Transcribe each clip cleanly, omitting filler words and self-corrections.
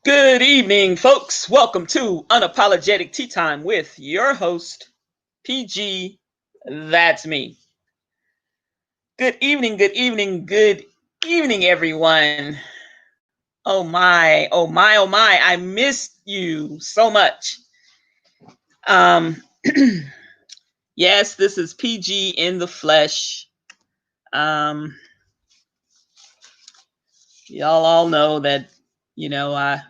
Good evening, folks. Welcome to Unapologetic Tea Time with your host, PG. That's me. Good evening, everyone. Oh my, oh my, oh my. I missed you so much. Um, yes, this is PG in the flesh. Um, y'all all know that, I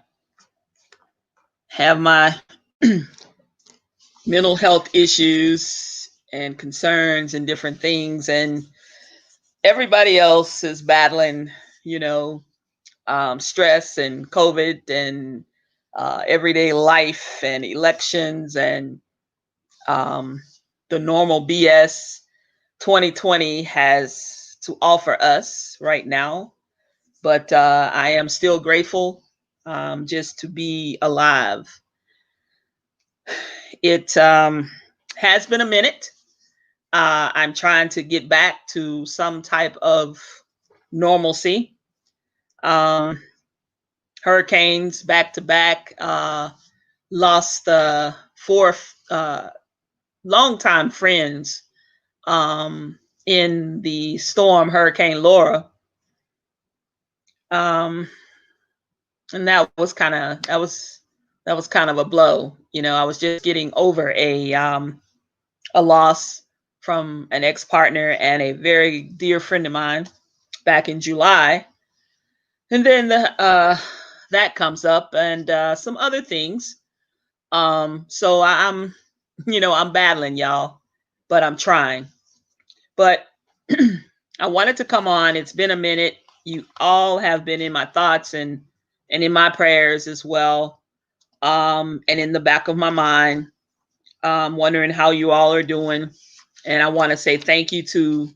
have my mental health issues and concerns and different things, and everybody else is battling, you know, stress and COVID and everyday life and elections and um, the normal BS 2020 has to offer us right now. But I am still grateful just to be alive. It has been a minute. I'm trying to get back to some type of normalcy. Um, Hurricanes back to back. Lost four longtime friends in the storm Hurricane Laura, um, and that was kind of a blow. I was just getting over a loss from an ex partner and a very dear friend of mine back in July, and then that comes up and some other things. So I'm, I'm battling, y'all, but I'm trying. But I wanted to come on. It's been a minute. You all have been in my thoughts and in my prayers as well, and in the back of my mind, wondering how you all are doing. And I want to say thank you to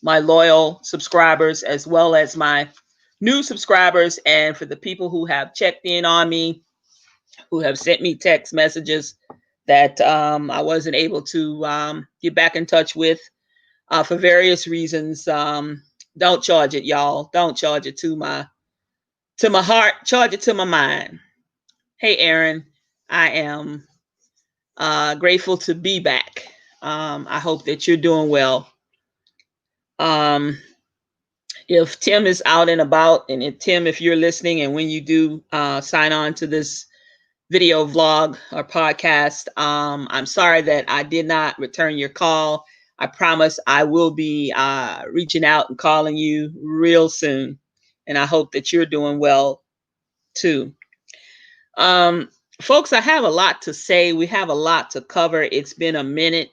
my loyal subscribers as well as my new subscribers, and for the people who have checked in on me, who have sent me text messages that I wasn't able to get back in touch with for various reasons. Don't charge it, y'all. Don't charge it to my heart. Charge it to my mind. Hey, Aaron, I am grateful to be back. I hope that you're doing well. Um, if Tim is out and about, and if you're listening, and when you do sign on to this video vlog or podcast, I'm sorry that I did not return your call. I promise I will be reaching out and calling you real soon. And I hope that you're doing well too. Um, Folks, I have a lot to say. We have a lot to cover. It's been a minute.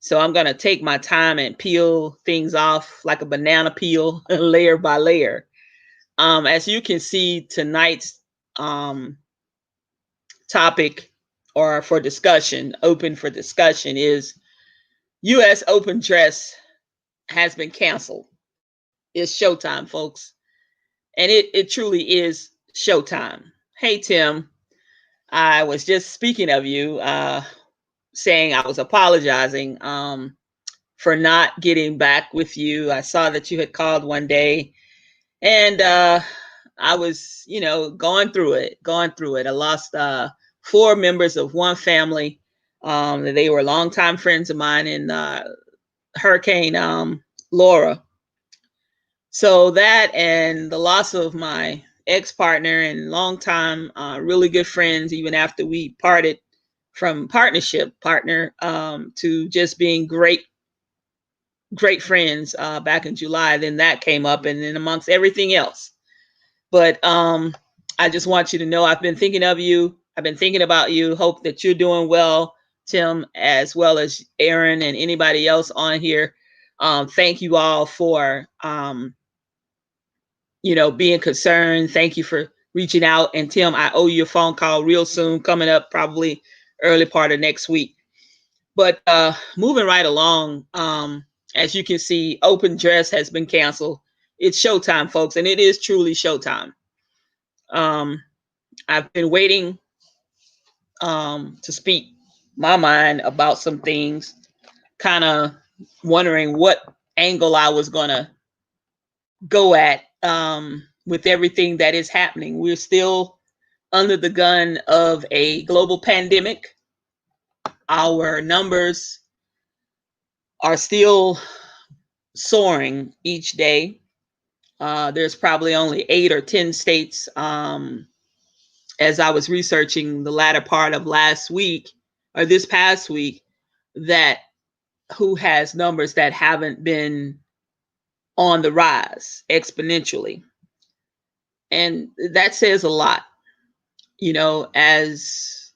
So I'm going to take my time and peel things off like a banana peel, layer by layer. As you can see, tonight's topic, or for discussion, open for discussion, is U.S. Open dress has been canceled. It's showtime, folks. And it truly is showtime. Hey, Tim, I was just speaking of you, saying I was apologizing for not getting back with you. I saw that you had called one day, and I was, going through it. I lost four members of one family. They were longtime friends of mine in Hurricane Laura. So that, and the loss of my ex-partner and longtime really good friends, even after we parted from partnership partner to just being great friends back in July. Then that came up, and then amongst everything else. But I just want you to know I've been thinking of you. I've been thinking about you. Hope that you're doing well, Tim, as well as Aaron and anybody else on here. Thank you all for being concerned. Thank you for reaching out. And Tim, I owe you a phone call real soon, coming up probably early part of next week. But moving right along, as you can see, open dress has been canceled. It's showtime, folks, and it is truly showtime. I've been waiting to speak my mind about some things, kind of wondering what angle I was going to go at with everything that is happening. We're still under the gun of a global pandemic. Our numbers are still soaring each day. There's probably only 8 or 10 states, as I was researching the latter part of last week or this past week, that who has numbers that haven't been on the rise exponentially. And that says a lot. As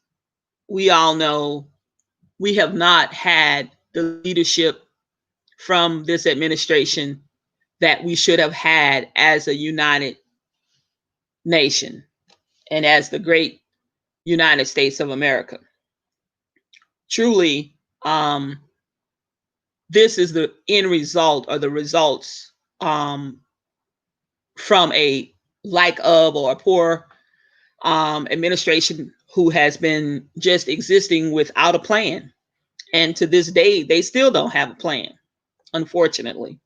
we all know, we have not had the leadership from this administration that we should have had as a united nation and as the great United States of America. Truly, this is the end result, or the results, from a lack of or a poor administration who has been just existing without a plan. And to this day, they still don't have a plan, unfortunately.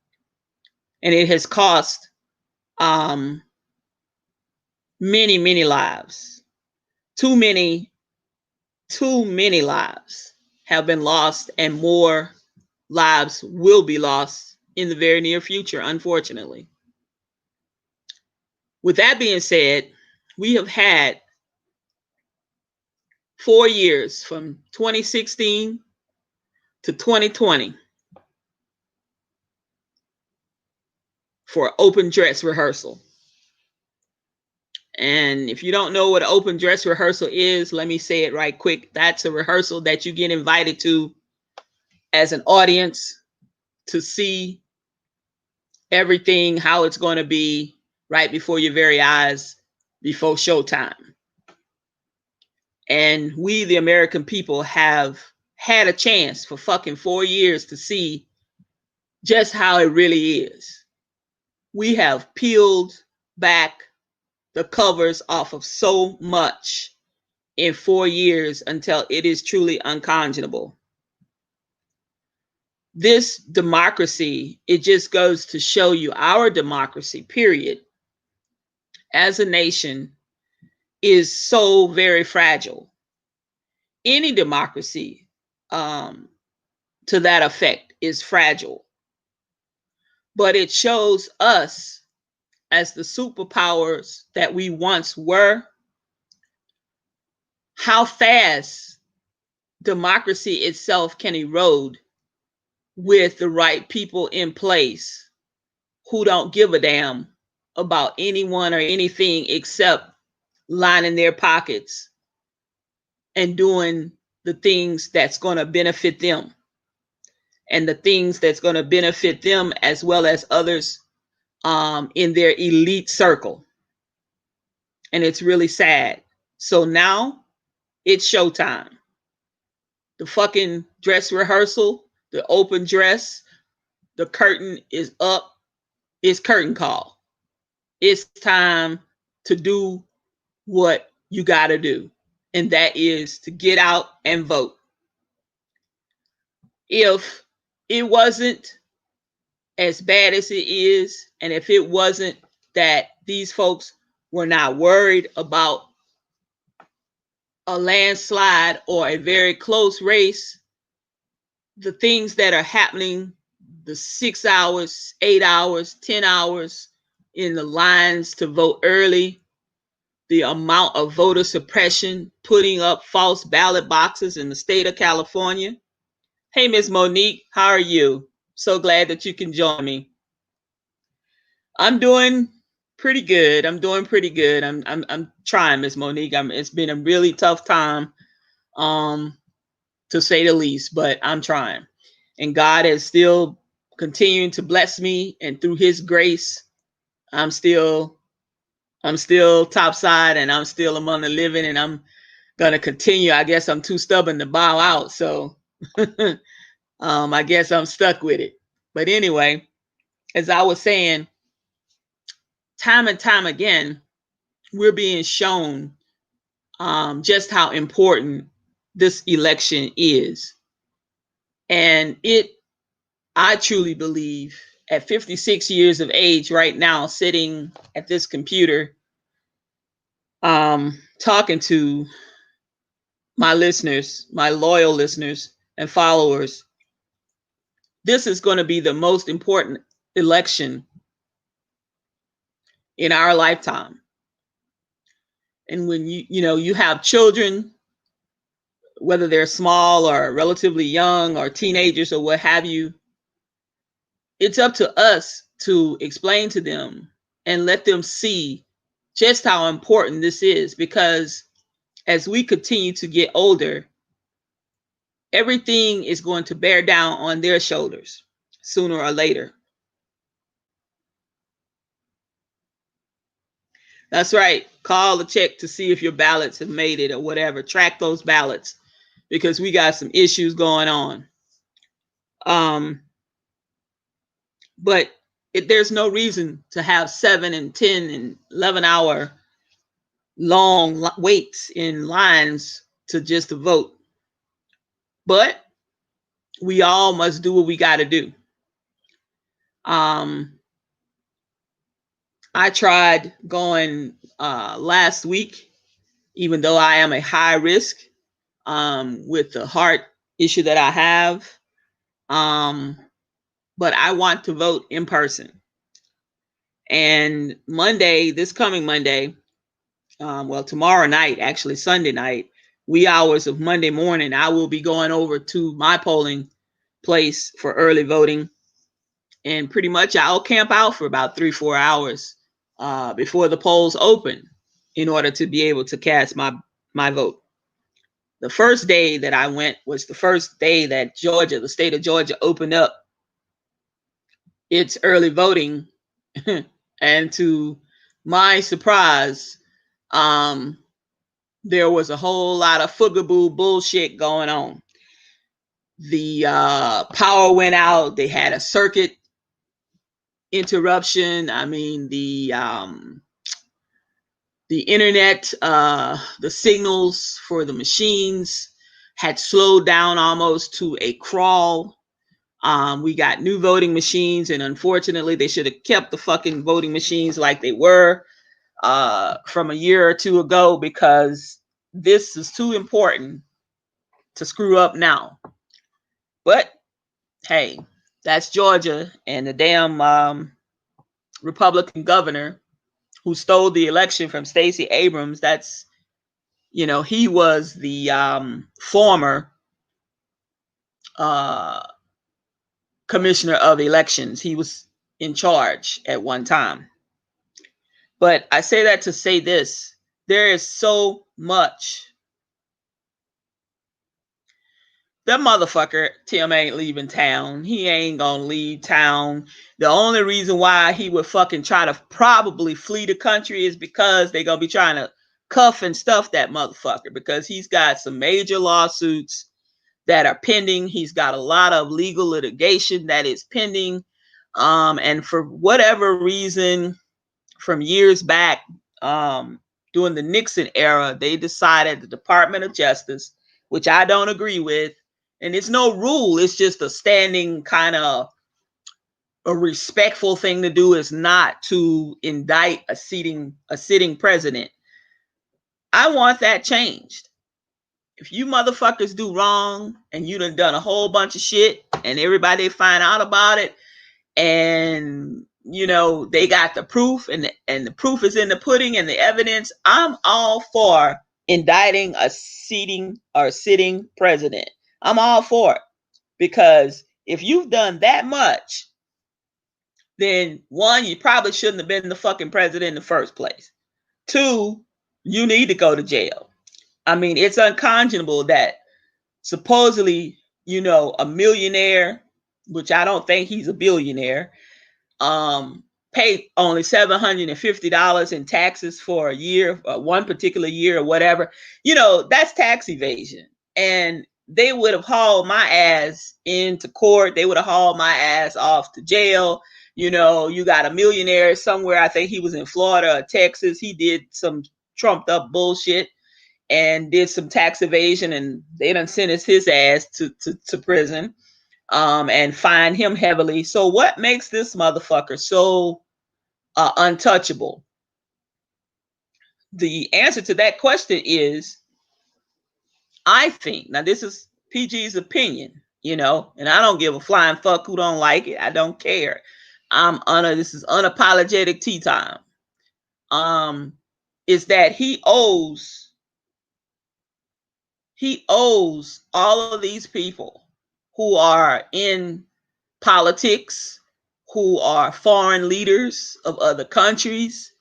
And it has cost many, many lives. Too many lives have been lost, and more lives will be lost in the very near future, unfortunately. With that being said, we have had 4 years from 2016 to 2020 for open dress rehearsal. And if you don't know what an open dress rehearsal is, let me say it right quick. That's a rehearsal that you get invited to as an audience to see everything, how it's going to be right before your very eyes, before showtime. And we, the American people, have had a chance for fucking 4 years to see just how it really is. We have peeled back the covers off of so much in 4 years until it is truly unconscionable. This democracy, it just goes to show you, our democracy, period, as a nation, is so very fragile. Any democracy, to that effect, is fragile. But it shows us, as the superpowers that we once were, how fast democracy itself can erode with the right people in place who don't give a damn about anyone or anything except lining their pockets and doing the things that's going to benefit them, and the things that's going to benefit them as well as others in their elite circle. And it's really sad. So now it's showtime. The fucking dress rehearsal, the open dress, the curtain is up. It's curtain call. It's time to do what you got to do, and that is to get out and vote. If it wasn't as bad as it is, and if it wasn't that these folks were not worried about a landslide or a very close race, the things that are happening, the 6 hours, 8 hours, 10 hours in the lines to vote early, the amount of voter suppression, putting up false ballot boxes in the state of California. Hey, Miss Monique, how are you? So glad that you can join me. I'm doing pretty good. I'm trying, Miss Monique. It's been a really tough time, to say the least, but I'm trying. And God is still continuing to bless me, and through his grace, I'm still topside, and I'm still among the living, and I'm gonna continue. I guess I'm too stubborn to bow out, so I guess I'm stuck with it. But anyway, as I was saying, time and time again, we're being shown just how important this election is. And I truly believe, at 56 years of age right now, sitting at this computer, talking to my listeners, my loyal listeners and followers. This is going to be the most important election in our lifetime. And when you have children, whether they're small or relatively young or teenagers or what have you, it's up to us to explain to them and let them see just how important this is, because as we continue to get older, everything is going to bear down on their shoulders sooner or later. That's right. Call the check to see if your ballots have made it or whatever. Track those ballots because we got some issues going on. But there's no reason to have 7 and 10 and 11-hour long waits in lines to just to vote. But we all must do what we got to do. I tried going last week, even though I am a high risk with the heart issue that I have. But I want to vote in person. And Monday, this coming Monday, tomorrow night, actually Sunday night, wee hours of Monday morning, I will be going over to my polling place for early voting. And pretty much I'll camp out for about 3-4 hours before the polls open in order to be able to cast my vote. The first day that I went was the first day that the state of Georgia, opened up its early voting. And to my surprise, there was a whole lot of fugaboo bullshit going on. The power went out. They had a circuit interruption. I mean, the internet, the signals for the machines had slowed down almost to a crawl. We got new voting machines, and unfortunately, they should have kept the fucking voting machines like they were from a year or two ago, because this is too important to screw up now. But hey, that's Georgia, and the damn Republican governor who stole the election from Stacey Abrams. That's, he was the former commissioner of elections. He was in charge at one time. But I say that to say this: there is so much. That motherfucker, Tim, ain't leaving town. He ain't gonna leave town. The only reason why he would fucking try to probably flee the country is because they're gonna be trying to cuff and stuff that motherfucker, because he's got some major lawsuits that are pending. He's got a lot of legal litigation that is pending. And for whatever reason, from years back, during the Nixon era, they decided, the Department of Justice, which I don't agree with, and it's no rule, it's just a standing kind of a respectful thing to do, is not to indict a sitting president. I want that changed. If you motherfuckers do wrong and you done a whole bunch of shit and everybody find out about it, and they got the proof, and the proof is in the pudding and the evidence, I'm all for indicting a sitting president. I'm all for it, because if you've done that much, then one, you probably shouldn't have been the fucking president in the first place. Two, you need to go to jail. I mean, it's unconscionable that supposedly, a millionaire, which I don't think he's a billionaire, paid only $750 in taxes for a year, one particular year or whatever. That's tax evasion. And they would have hauled my ass into court. They would have hauled my ass off to jail. You got a millionaire somewhere. I think he was in Florida or Texas. He did some trumped up bullshit and did some tax evasion, and they done sentenced his ass to prison. And fine him heavily. So what makes this motherfucker so untouchable? the answer to that question is, I think, now this is PG's opinion, and I don't give a flying fuck who don't like it. I don't care. This is unapologetic tea time. Is that he owes all of these people who are in politics, who are foreign leaders of other countries,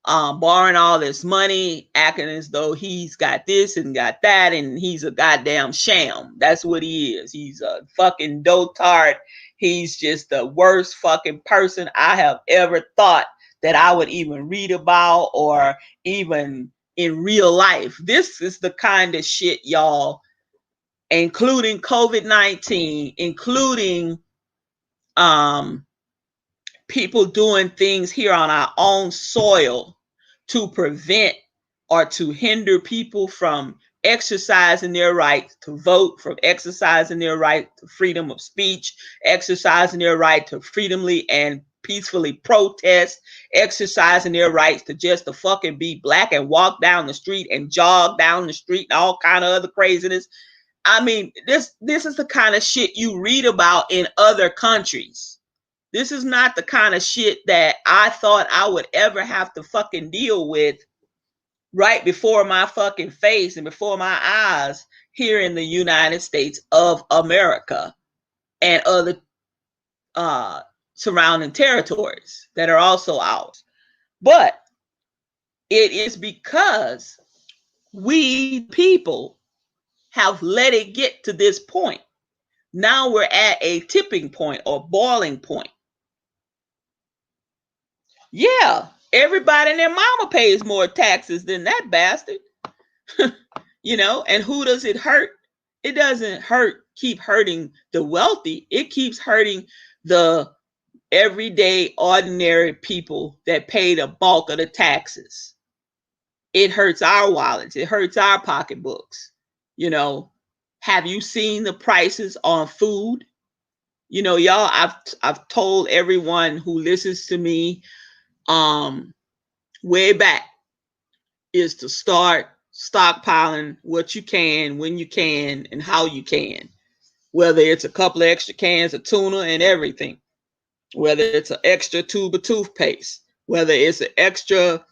borrowing all this money, acting as though he's got this and got that, and he's a goddamn sham. That's what he is. He's a fucking dotard. He's just the worst fucking person I have ever thought that I would even read about or even in real life. This is the kind of shit, y'all, including COVID-19, including um, people doing things here on our own soil to prevent or to hinder people from exercising their right to vote, from exercising their right to freedom of speech, exercising their right to freely and peacefully protest, exercising their rights to just to fucking be black and walk down the street and jog down the street and all kind of other craziness. I mean, this is the kind of shit you read about in other countries. This is not the kind of shit that I thought I would ever have to fucking deal with right before my fucking face and before my eyes here in the United States of America and other surrounding territories that are also ours. But it is because we people have let it get to this point. Now we're at a tipping point or boiling point. Yeah, everybody and their mama pays more taxes than that bastard. And who does it hurt? It doesn't keep hurting the wealthy. It keeps hurting the everyday ordinary people that pay the bulk of the taxes. It hurts our wallets. It hurts our pocketbooks. Have you seen the prices on food? Y'all, I've told everyone who listens to me way back is to start stockpiling what you can, when you can, and how you can. Whether it's a couple of extra cans of tuna and everything, whether it's an extra tube of toothpaste, whether it's an extra,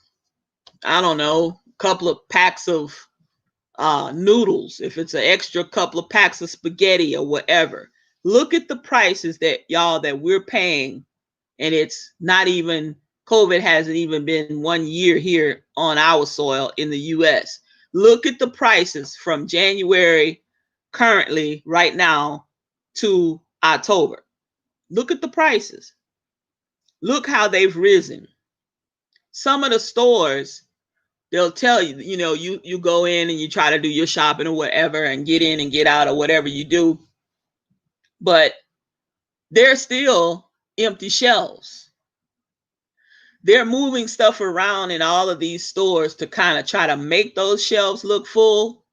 I don't know, couple of packs of noodles, if it's an extra couple of packs of spaghetti or whatever. Look at the prices that we're paying, and it's not even, COVID hasn't even been 1 year here on our soil in the US. Look at the prices from January currently right now to October. Look at the prices. Look how they've risen. Some of the stores, they'll tell you, you go in and you try to do your shopping or whatever and get in and get out or whatever you do, but they're still empty shelves. They're moving stuff around in all of these stores to kind of try to make those shelves look full,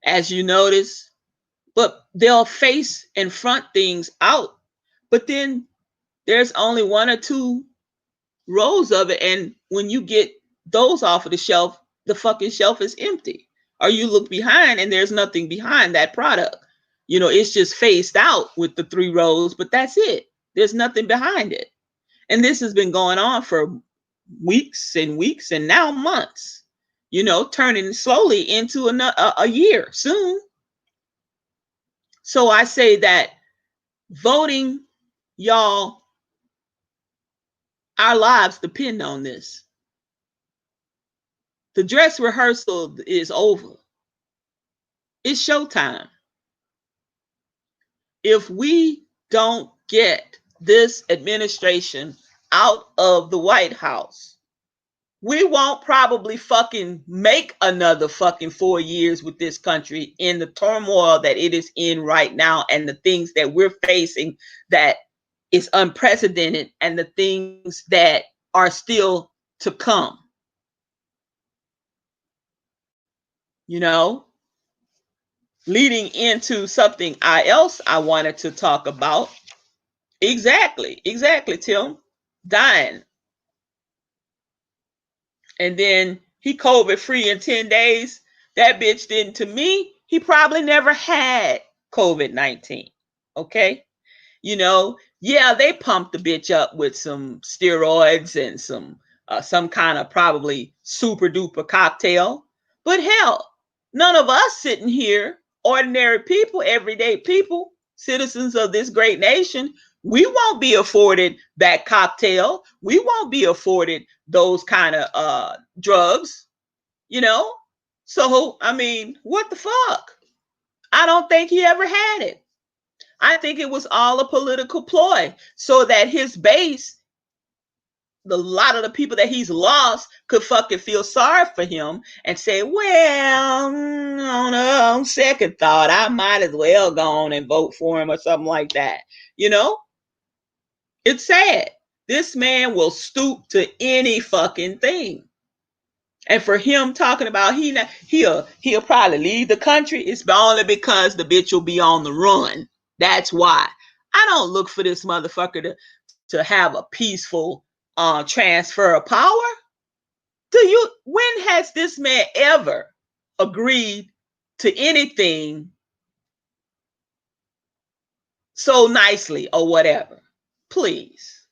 as you notice, but they'll face and front things out, but then there's only one or two rows of it, and when you get those off of the shelf, the fucking shelf is empty. Or you look behind and there's nothing behind that product. It's just faced out with the 3 rows, but that's it. There's nothing behind it. And this has been going on for weeks and weeks and now months, turning slowly into a year soon. So I say that voting, y'all, our lives depend on this. The dress rehearsal is over. It's showtime. If we don't get this administration out of the White House, we won't probably fucking make another fucking 4 years with this country in the turmoil that it is in right now, and the things that we're facing that is unprecedented, and the things that are still to come. Leading into something else I wanted to talk about. Exactly, Tim. Dying. And then he COVID free in 10 days. That bitch didn't, to me, he probably never had COVID-19. Okay? You know, yeah, they pumped the bitch up with some steroids and some kind of probably super duper cocktail. But hell, none of us sitting here, ordinary people, everyday people, citizens of this great nation, we won't be afforded that cocktail. We won't be afforded those kind of drugs, you know? So, I mean, what the fuck? I don't think he ever had it. I think it was all a political ploy so that his base, the lot of the people that he's lost, could fucking feel sorry for him and say, well, on second thought, I might as well go on and vote for him or something like that. You know, it's sad. This man will stoop to any fucking thing. And for him talking about he'll probably leave the country, it's only because the bitch will be on the run. That's why. I don't look for this motherfucker to have a peaceful transfer of power. When has this man ever agreed to anything so nicely or whatever? Please.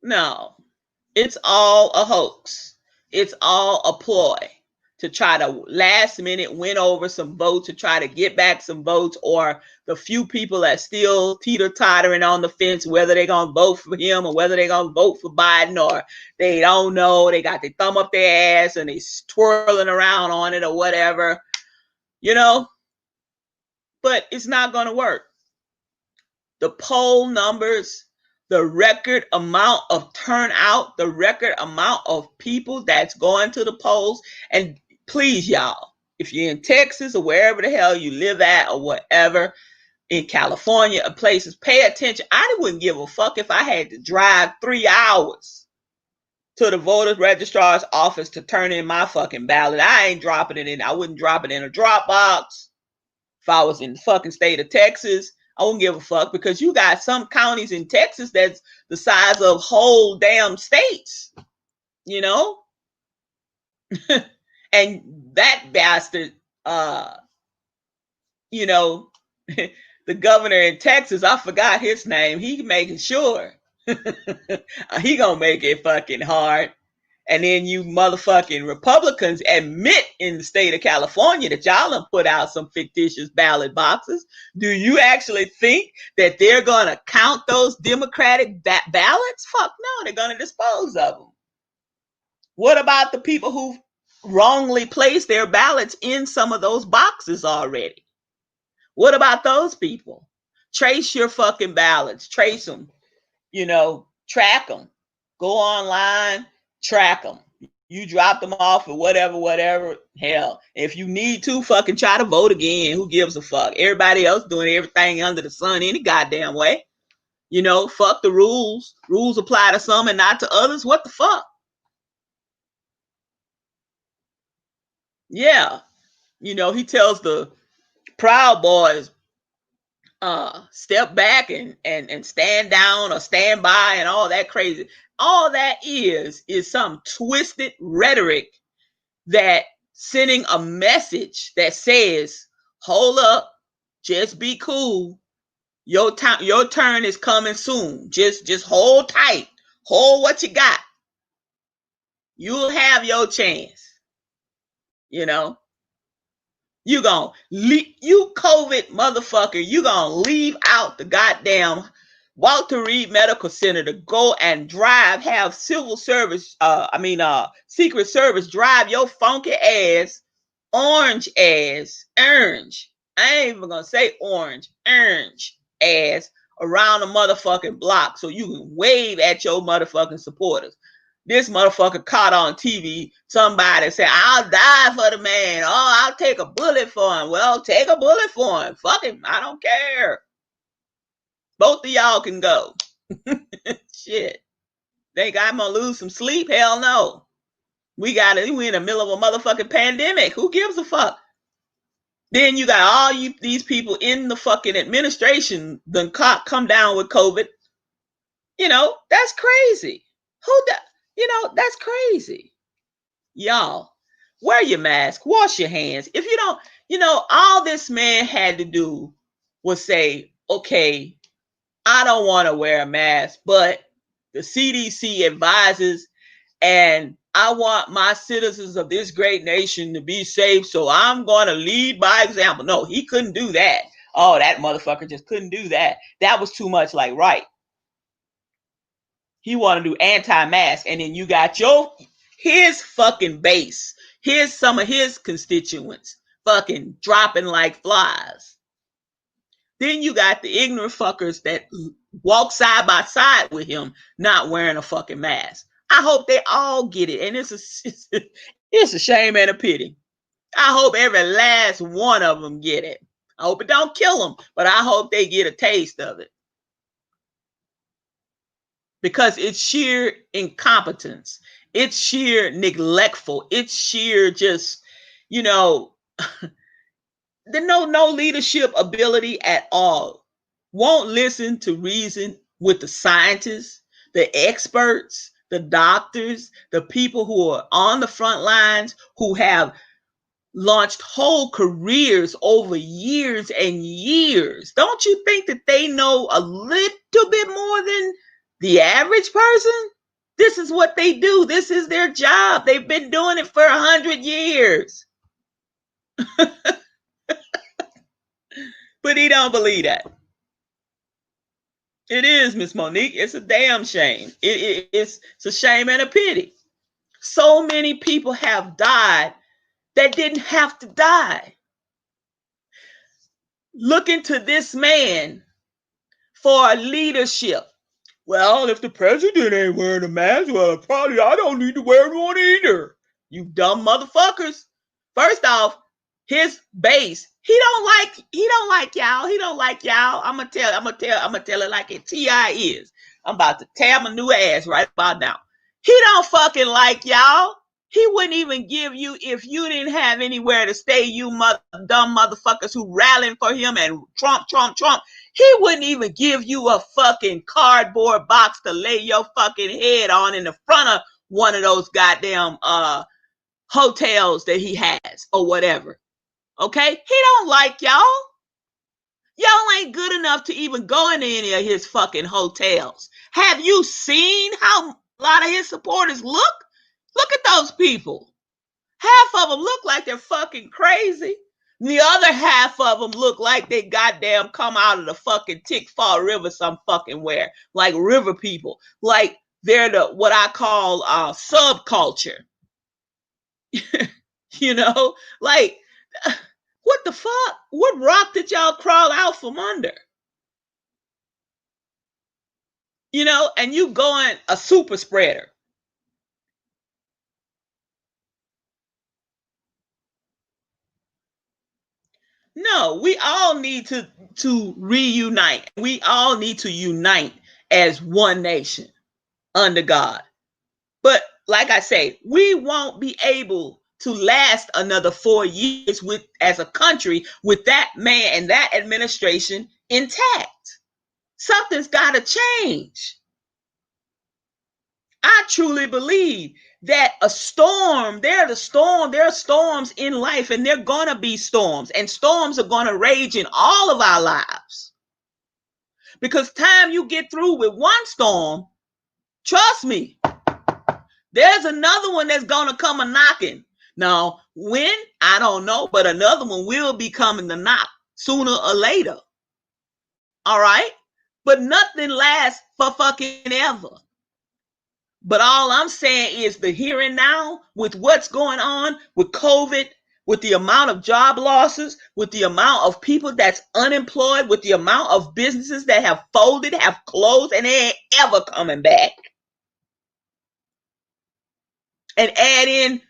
No. It's all a hoax. It's all a ploy to try to last minute win over some votes, to try to get back some votes, or the few people that still teeter-tottering on the fence whether they're going to vote for him or whether they're going to vote for Biden, or they don't know, they got their thumb up their ass and they twirling around on it or whatever, you know, but it's not going to work. The poll numbers, the record amount of turnout, the record amount of people that's going to the polls. And please, y'all, if you're in Texas or wherever the hell you live at or whatever, in California or places, pay attention. I wouldn't give a fuck if I had to drive 3 hours to the voter registrar's office to turn in my fucking ballot. I ain't dropping it in. I wouldn't drop it in a drop box. If I was in the fucking state of Texas, I wouldn't give a fuck, because you got some counties in Texas that's the size of whole damn states, you know? And that bastard, you know, the governor in Texas, I forgot his name. He making sure he gonna make it fucking hard. And then you motherfucking Republicans admit in the state of California that y'all have put out some fictitious ballot boxes. Do you actually think that they're going to count those Democratic ballots? Fuck no, they're going to dispose of them. What about the people who wrongly placed their ballots in some of those boxes already? What about those people? Trace your fucking ballots. Trace them. You know, track them. Go online, track them. You drop them off or whatever. Hell, if you need to, fucking try to vote again. Who gives a fuck? Everybody else doing everything under the sun any goddamn way. You know, fuck the rules. Rules apply to some and not to others. What the fuck? Yeah. You know, he tells the Proud Boys, step back and stand down or stand by and all that crazy. All that is some twisted rhetoric that sending a message that says, hold up, just be cool. Your turn is coming soon. Just hold tight. Hold what you got. You'll have your chance. You know, you gonna leave, you COVID motherfucker, you gonna leave out the goddamn Walter Reed Medical Center to go and drive, have civil service, Secret Service drive your funky ass, orange ass, orange. I ain't even gonna say orange ass around the motherfucking block so you can wave at your motherfucking supporters. This motherfucker caught on TV somebody say, I'll die for the man. Oh, I'll take a bullet for him. Well, take a bullet for him. Fuck him. I don't care. Both of y'all can go. Shit. Think I'm gonna lose some sleep? Hell no. We in the middle of a motherfucking pandemic. Who gives a fuck? Then you got all these people in the fucking administration then come down with COVID. You know, that's crazy. That's crazy. Y'all, wear your mask, wash your hands. If you don't, all this man had to do was say, okay, I don't want to wear a mask, but the CDC advises, and I want my citizens of this great nation to be safe, so I'm going to lead by example. No, he couldn't do that. Oh, that motherfucker just couldn't do that. That was too much like right. He want to do anti-mask, and then you got his fucking base. Here's some of his constituents fucking dropping like flies. Then you got the ignorant fuckers that walk side by side with him not wearing a fucking mask. I hope they all get it, and it's a shame and a pity. I hope every last one of them get it. I hope it don't kill them, but I hope they get a taste of it. Because it's sheer incompetence. It's sheer neglectful. It's sheer just, you know, no leadership ability at all. Won't listen to reason with the scientists, the experts, the doctors, the people who are on the front lines, who have launched whole careers over years and years. Don't you think that they know a little bit more than the average person? This is what they do. This is their job. They've been doing it for 100 years. But he don't believe that. It is, Miss Monique. It's a damn shame. It's a shame and a pity. So many people have died that didn't have to die. Looking to this man for leadership. Well, if the president ain't wearing a mask, well, probably I don't need to wear one either. You dumb motherfuckers. First off, his base, he don't like y'all. He don't like y'all. I'm gonna tell it like it T.I. is. I'm about to tear my new ass right about now. He don't fucking like y'all. He wouldn't even give you, if you didn't have anywhere to stay, you dumb motherfuckers who rallying for him and Trump. He wouldn't even give you a fucking cardboard box to lay your fucking head on in the front of one of those goddamn hotels that he has or whatever. Okay? He don't like y'all. Y'all ain't good enough to even go into any of his fucking hotels. Have you seen how a lot of his supporters look? Look at those people. Half of them look like they're fucking crazy. The other half of them look like they goddamn come out of the fucking Tickfaw River some fucking where. Like river people. Like they're the what I call subculture. You know? Like, what the fuck? What rock did y'all crawl out from under? You know, and you going a super spreader. No, we all need to reunite. We all need to unite as one nation under God. But like I say, we won't be able to last another 4 years with as a country with that man and that administration intact. Something's got to change. I truly believe that there are storms in life, and there are gonna be storms, and storms are gonna rage in all of our lives. Because time you get through with one storm, trust me, there's another one that's gonna come a knocking. Now, when? I don't know, but another one will be coming to knock sooner or later. All right? But nothing lasts for fucking ever. But all I'm saying is the here and now, with what's going on with COVID, with the amount of job losses, with the amount of people that's unemployed, with the amount of businesses that have folded, have closed, and they ain't ever coming back. And add in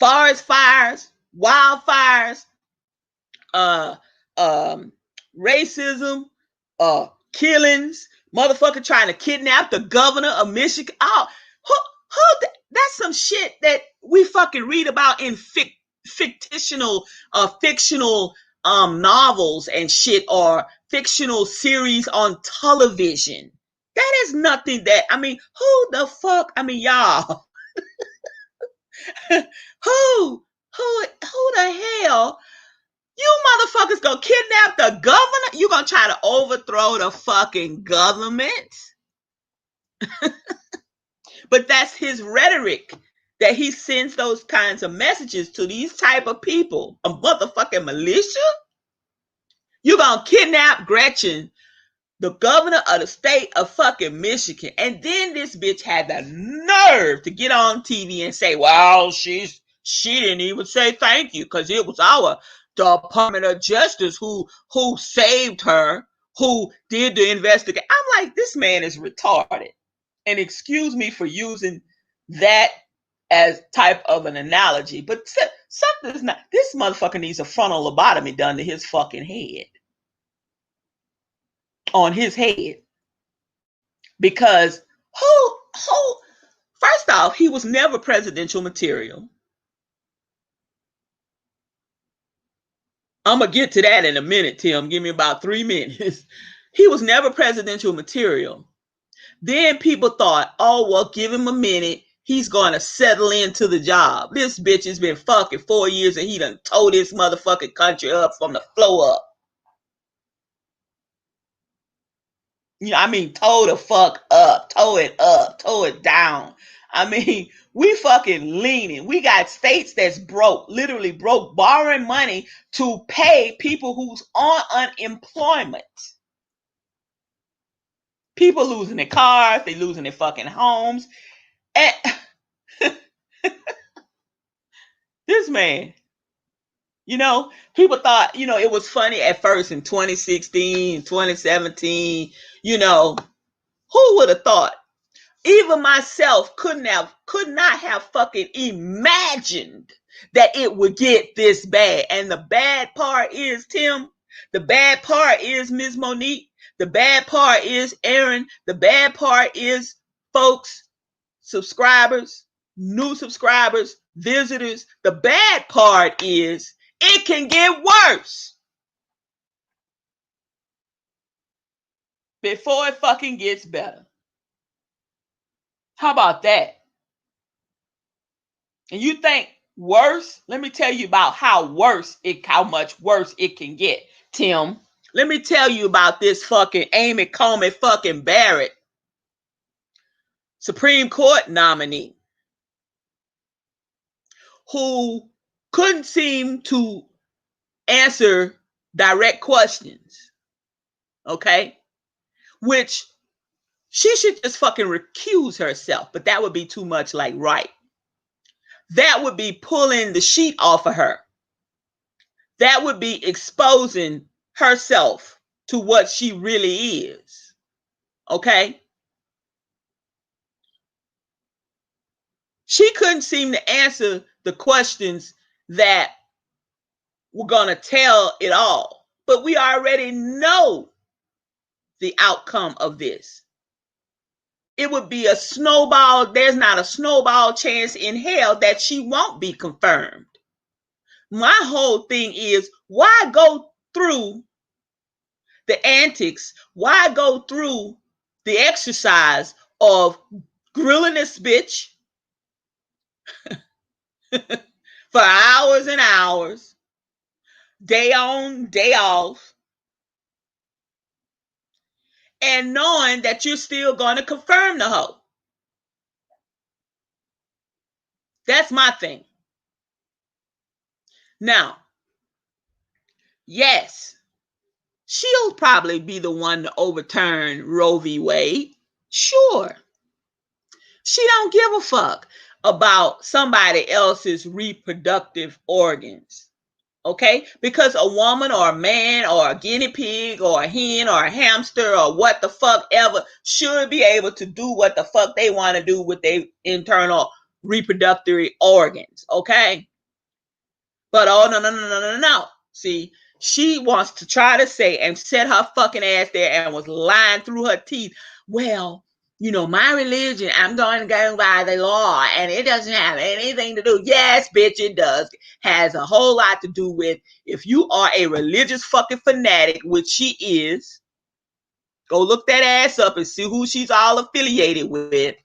forest fires, wildfires, uh, racism, killings, motherfucker trying to kidnap the governor of Michigan. Oh, that's some shit that we fucking read about in fictional novels and shit, or fictional series on television. That is nothing that, I mean, who the fuck, I mean, y'all, Who the hell? You motherfuckers gonna kidnap the governor? You gonna try to overthrow the fucking government? But that's his rhetoric, that he sends those kinds of messages to these type of people. A motherfucking militia? You gonna kidnap Gretchen, the governor of the state of fucking Michigan. And then this bitch had the nerve to get on TV and say, well, she didn't even say thank you because it was our Department of Justice who saved her, who did the investigation. I'm like, this man is retarded. And excuse me for using that as type of an analogy, but something's not. This motherfucker needs a frontal lobotomy done to his fucking head. On his head. Because first off, he was never presidential material. I'm gonna get to that in a minute, Tim. Give me about 3 minutes. He was never presidential material. Then people thought, oh, well, give him a minute. He's going to settle into the job. This bitch has been fucking 4 years and he done tore this motherfucking country up from the floor up. You know, I mean, toe the fuck up, toe it down. I mean, we fucking leaning. We got states that's broke, literally broke, borrowing money to pay people who's on unemployment. People losing their cars, they losing their fucking homes. And this man, you know, people thought, you know, it was funny at first in 2016, 2017, you know, who would have thought? Even myself could not have fucking imagined that it would get this bad. And the bad part is, Tim, the bad part is Ms. Monique, the bad part is Aaron, the bad part is folks, subscribers, new subscribers, visitors. The bad part is it can get worse before it fucking gets better. How about that? And you think worse? Let me tell you about how much worse it can get, Tim. Let me tell you about this fucking Amy Coney fucking Barrett, Supreme Court nominee, who couldn't seem to answer direct questions. Okay? Which she should just fucking recuse herself, but that would be too much like right. That would be pulling the sheet off of her. That would be exposing herself to what she really is. Okay? She couldn't seem to answer the questions that were going to tell it all. But we already know the outcome of this. It would be a snowball. There's not a snowball chance in hell that she won't be confirmed. My whole thing is, why go through the antics? Why go through the exercise of grilling this bitch for hours and hours, day on, day off, and knowing that you're still going to confirm the hoe? That's my thing. Now, yes, she'll probably be the one to overturn Roe v. Wade. Sure. She don't give a fuck about somebody else's reproductive organs. Okay? Because a woman or a man or a guinea pig or a hen or a hamster or what the fuck ever should be able to do what the fuck they want to do with their internal reproductive organs. Okay? But oh, no. See, she wants to try to say and set her fucking ass there and was lying through her teeth. Well, you know, my religion, I'm going to go by the law and it doesn't have anything to do. Yes, bitch, it does. Has a whole lot to do with if you are a religious fucking fanatic, which she is. Go look that ass up and see who she's all affiliated with.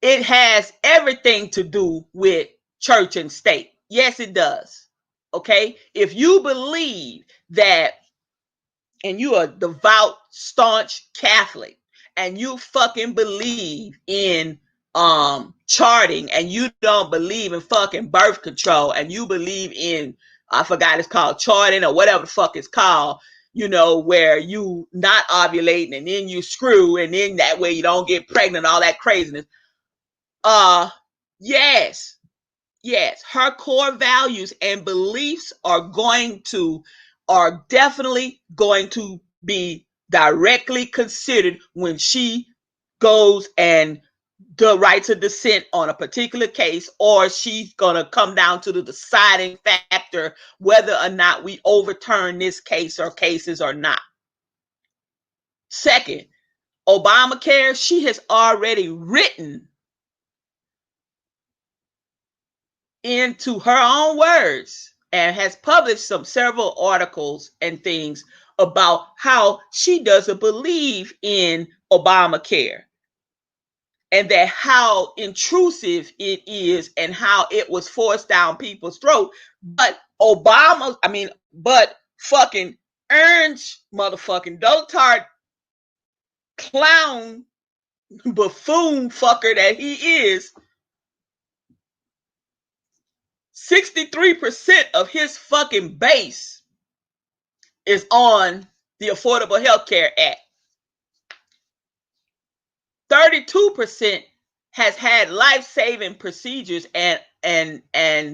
it has everything to do with church and state. Yes, it does. Okay? If you believe that, and you are devout, staunch Catholic, and you fucking believe in charting, and you don't believe in fucking birth control, and you believe in, I forgot it's called charting or whatever the fuck it's called, you know, where you not ovulating and then you screw and then that way you don't get pregnant, all that craziness. Uh yes, yes, her core values and beliefs are definitely going to be directly considered when she goes and the rights of dissent on a particular case, or she's going to come down to the deciding factor whether or not we overturn this case or cases or not. Second, Obamacare, she has already written into her own words and has published several articles and things about how she doesn't believe in Obamacare and that how intrusive it is and how it was forced down people's throat. But but fucking Ernst motherfucking dotard clown buffoon fucker that he is, 63% of his fucking base is on the Affordable Health Care Act. 32% has had life-saving procedures and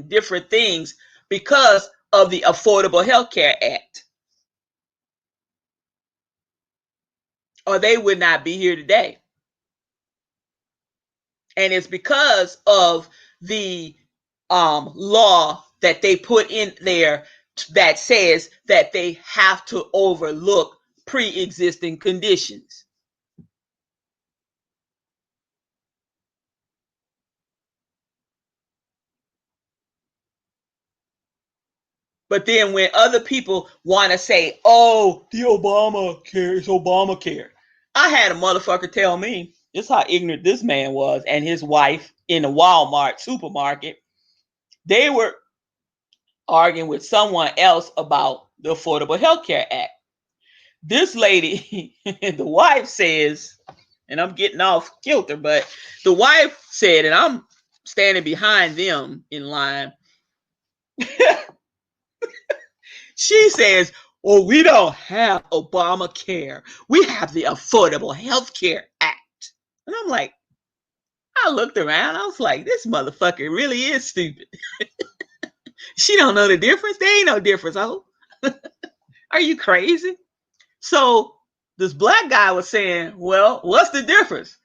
different things because of the Affordable Health Care Act. Or they would not be here today. And it's because of the law that they put in there that says that they have to overlook pre-existing conditions. But then when other people want to say, oh, the Obamacare is Obamacare, I had a motherfucker tell me, this is how ignorant this man was and his wife in the Walmart supermarket. They were arguing with someone else about the Affordable Health Care Act. This lady, the wife says, and I'm getting off kilter, but the wife said, and I'm standing behind them in line, she says, well, we don't have Obamacare. We have the Affordable Health Care Act. And I'm like, I looked around. I was like, this motherfucker really is stupid. She don't know the difference. There ain't no difference. Oh, are you crazy? So this black guy was saying, well, what's the difference?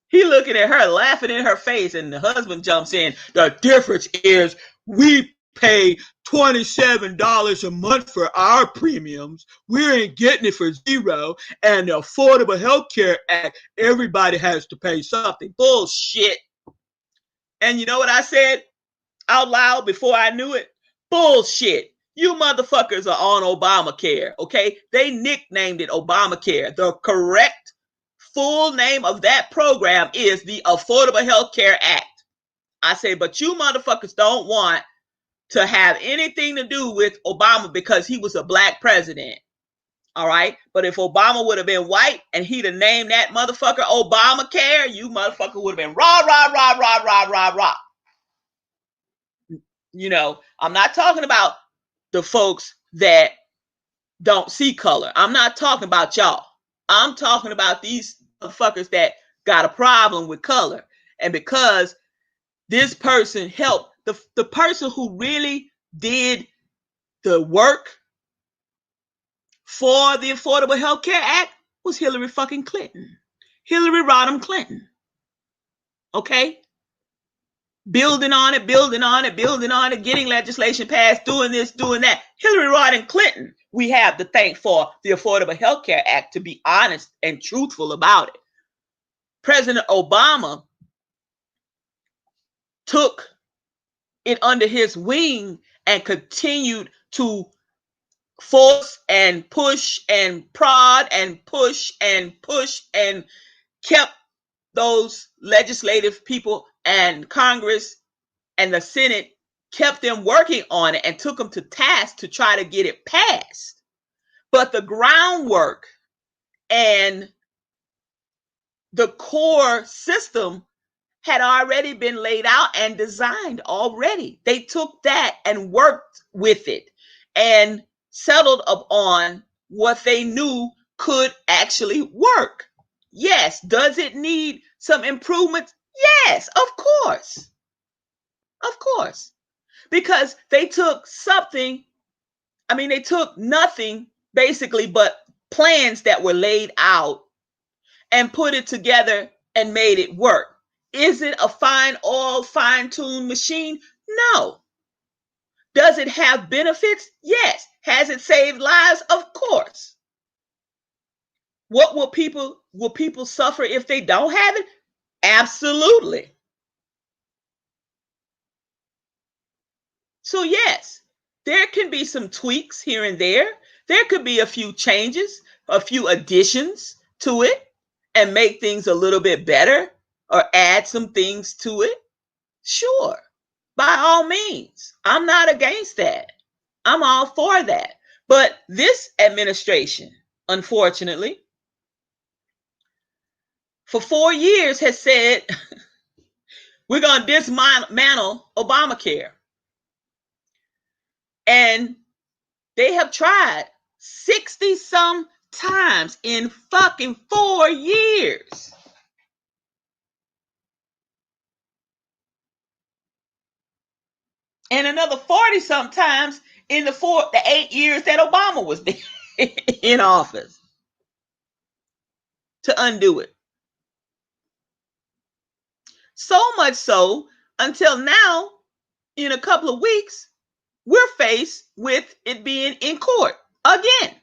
He looking at her, laughing in her face, and the husband jumps in. The difference is we pay $27 a month for our premiums. We ain't getting it for zero. And the Affordable Health Care Act, everybody has to pay something. Bullshit. And you know what I said out loud before I knew it? Bullshit. You motherfuckers are on Obamacare, okay? They nicknamed it Obamacare. The correct full name of that program is the Affordable Health Care Act. I say, but you motherfuckers don't want to have anything to do with Obama because he was a black president. All right. But if Obama would have been white and he'd have named that motherfucker Obamacare, you motherfucker would have been rah, rah, rah, rah, rah, rah, rah. You know, I'm not talking about the folks that don't see color. I'm not talking about y'all. I'm talking about these motherfuckers that got a problem with color. And because this person helped, the person who really did the work for the Affordable Health Care Act was Hillary fucking Clinton. Hillary Rodham Clinton. Okay? Building on it, building on it, building on it, getting legislation passed, doing this, doing that. Hillary Rodham Clinton, we have to thank for the Affordable Health Care Act, to be honest and truthful about it. President Obama took it under his wing and continued to force and push and prod and push and push and kept those legislative people and Congress and the Senate kept them working on it and took them to task to try to get it passed. But the groundwork and the core system had already been laid out and designed already. They took that and worked with it and settled upon what they knew could actually work. Yes. Does it need some improvements? Yes, of course. Of course. Because they took something, they took nothing basically but plans that were laid out and put it together and made it work. Is it a fine-tuned machine? No. Does it have benefits? Yes. Has it saved lives? Of course. What will people suffer if they don't have it? Absolutely. So yes, there can be some tweaks here and there. There could be a few changes, a few additions to it, and make things a little bit better or add some things to it. Sure, by all means. I'm not against that. I'm all for that. But this administration, unfortunately, for 4 years has said we're going to dismantle Obamacare. And they have tried 60 some times in fucking 4 years. And another 40 sometimes in the 8 years that Obama was there in office to undo it. So much so until now, in a couple of weeks, we're faced with it being in court again.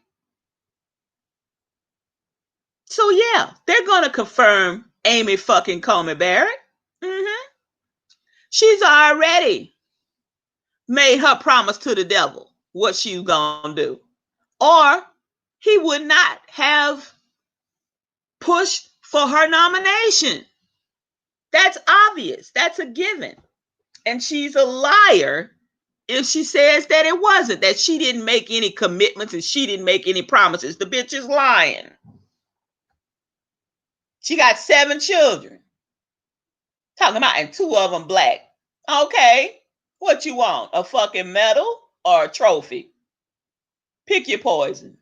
So yeah, they're going to confirm Amy fucking Coney Barrett. She's already made her promise to the devil what she's gonna do, or he would not have pushed for her nomination. That's obvious. That's a given. And she's a liar if she says that it wasn't, that she didn't make any commitments and she didn't make any promises. The bitch is lying. She got 7 children. Talking about, and 2 of them black. Okay, what you want? A fucking medal or a trophy? Pick your poison.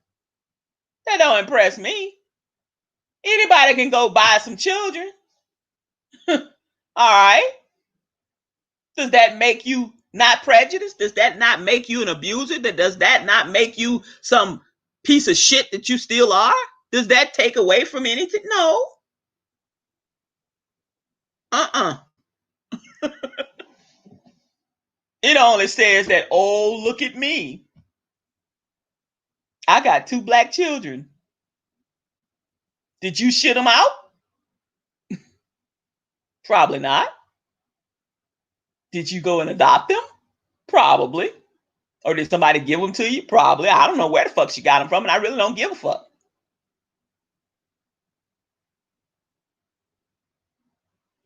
That don't impress me. Anybody can go buy some children. All right. Does that make you not prejudiced? Does that not make you an abuser? Does that not make you some piece of shit that you still are? Does that take away from anything? No. It only says that, oh, look at me. I got 2 black children. Did you shit them out? Probably not. Did you go and adopt them? Probably. Or did somebody give them to you? Probably. I don't know where the fuck she got them from, and I really don't give a fuck.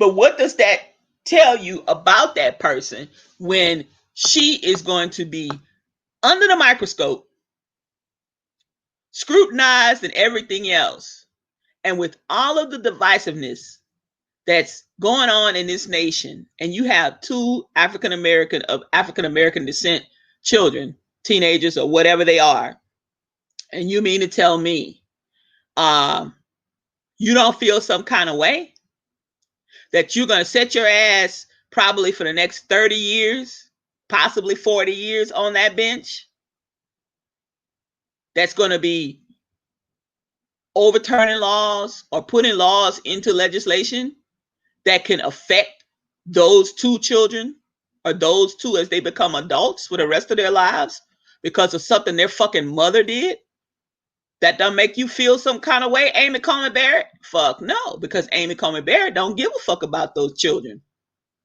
But what does that tell you about that person when she is going to be under the microscope, scrutinized and everything else? And with all of the divisiveness that's going on in this nation, and you have 2 African American descent children, teenagers or whatever they are, and you mean to tell me you don't feel some kind of way that you're going to set your ass probably for the next 30 years, possibly 40 years on that bench? That's going to be overturning laws or putting laws into legislation that can affect those 2 children or those 2 as they become adults for the rest of their lives because of something their fucking mother did? That don't make you feel some kind of way, Amy Coney Barrett? Fuck no, because Amy Coney Barrett don't give a fuck about those children.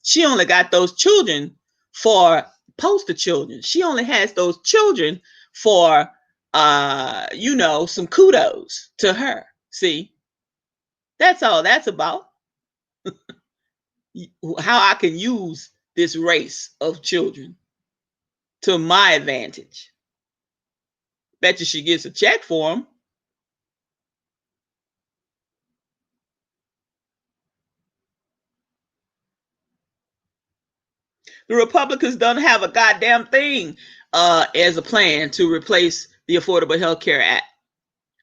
She only got those children for poster children. She only has those children for, some kudos to her. See, that's all that's about. How I can use this race of children to my advantage. Bet you she gets a check for them. The Republicans don't have a goddamn thing as a plan to replace the Affordable Health Care Act.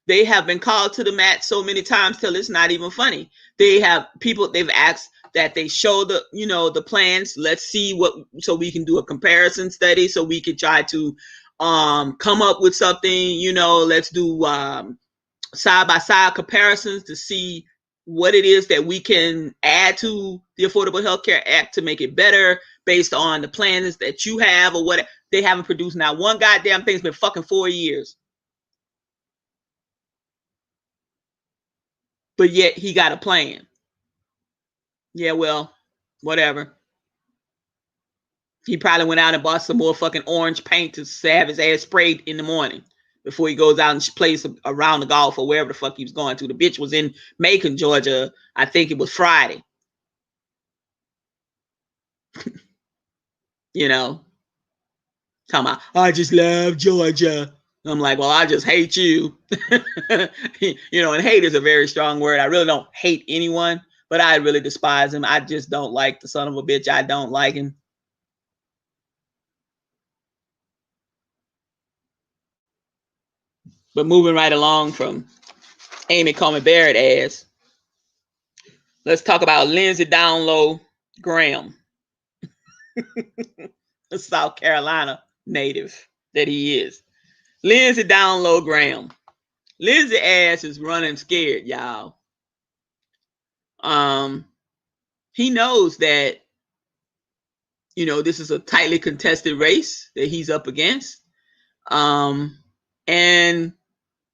They have been called to the mat so many times till it's not even funny. They have people they've asked that they show the plans. Let's see what, so we can do a comparison study, so we can try to come up with something. Let's do side by side comparisons to see what it is that we can add to the Affordable Health Care Act to make it better based on the plans that you have or what. They haven't produced not one goddamn thing. It's been fucking 4 years. But yet he got a plan. Yeah, well, whatever. He probably went out and bought some more fucking orange paint to have his ass sprayed in the morning before he goes out and plays around the golf or wherever the fuck he was going to. The bitch was in Macon, Georgia. I think it was Friday. you know, Talking about, I just love Georgia. I'm like, well, I just hate you. And hate is a very strong word. I really don't hate anyone, but I really despise him. I just don't like the son of a bitch. I don't like him. But moving right along from Amy Coney Barrett ass, let's talk about Lindsey Downlow Graham, a South Carolina native that he is. Lindsey Downlow Graham. Lindsey ass is running scared, y'all. He knows that, this is a tightly contested race that he's up against. And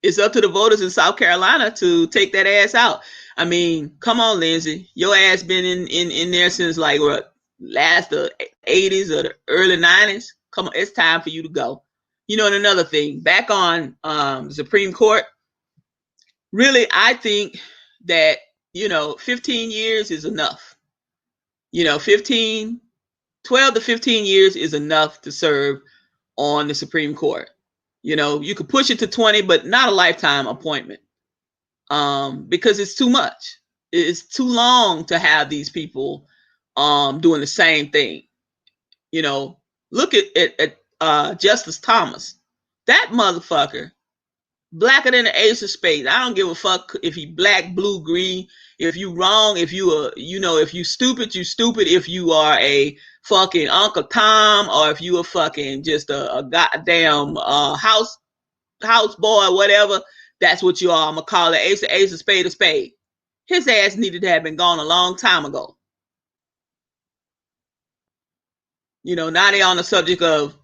it's up to the voters in South Carolina to take that ass out. I mean, come on, Lindsey. Your ass been in there since like what, last the 80s or the early 90s. Come on, it's time for you to go. And another thing, back on the Supreme Court, really, I think that, 15 years is enough. 12 to 15 years is enough to serve on the Supreme Court. You could push it to 20, but not a lifetime appointment. Because it's too much. It's too long to have these people doing the same thing. Look at Justice Thomas. That motherfucker, blacker than the ace of spades. I don't give a fuck if he black, blue, green. If you wrong, if you stupid, you stupid. If you are a fucking Uncle Tom, or if you are fucking just a goddamn house boy or whatever, that's what you are. I'm gonna call it ace of spade a spade. His ass needed to have been gone a long time ago. Now they on the subject of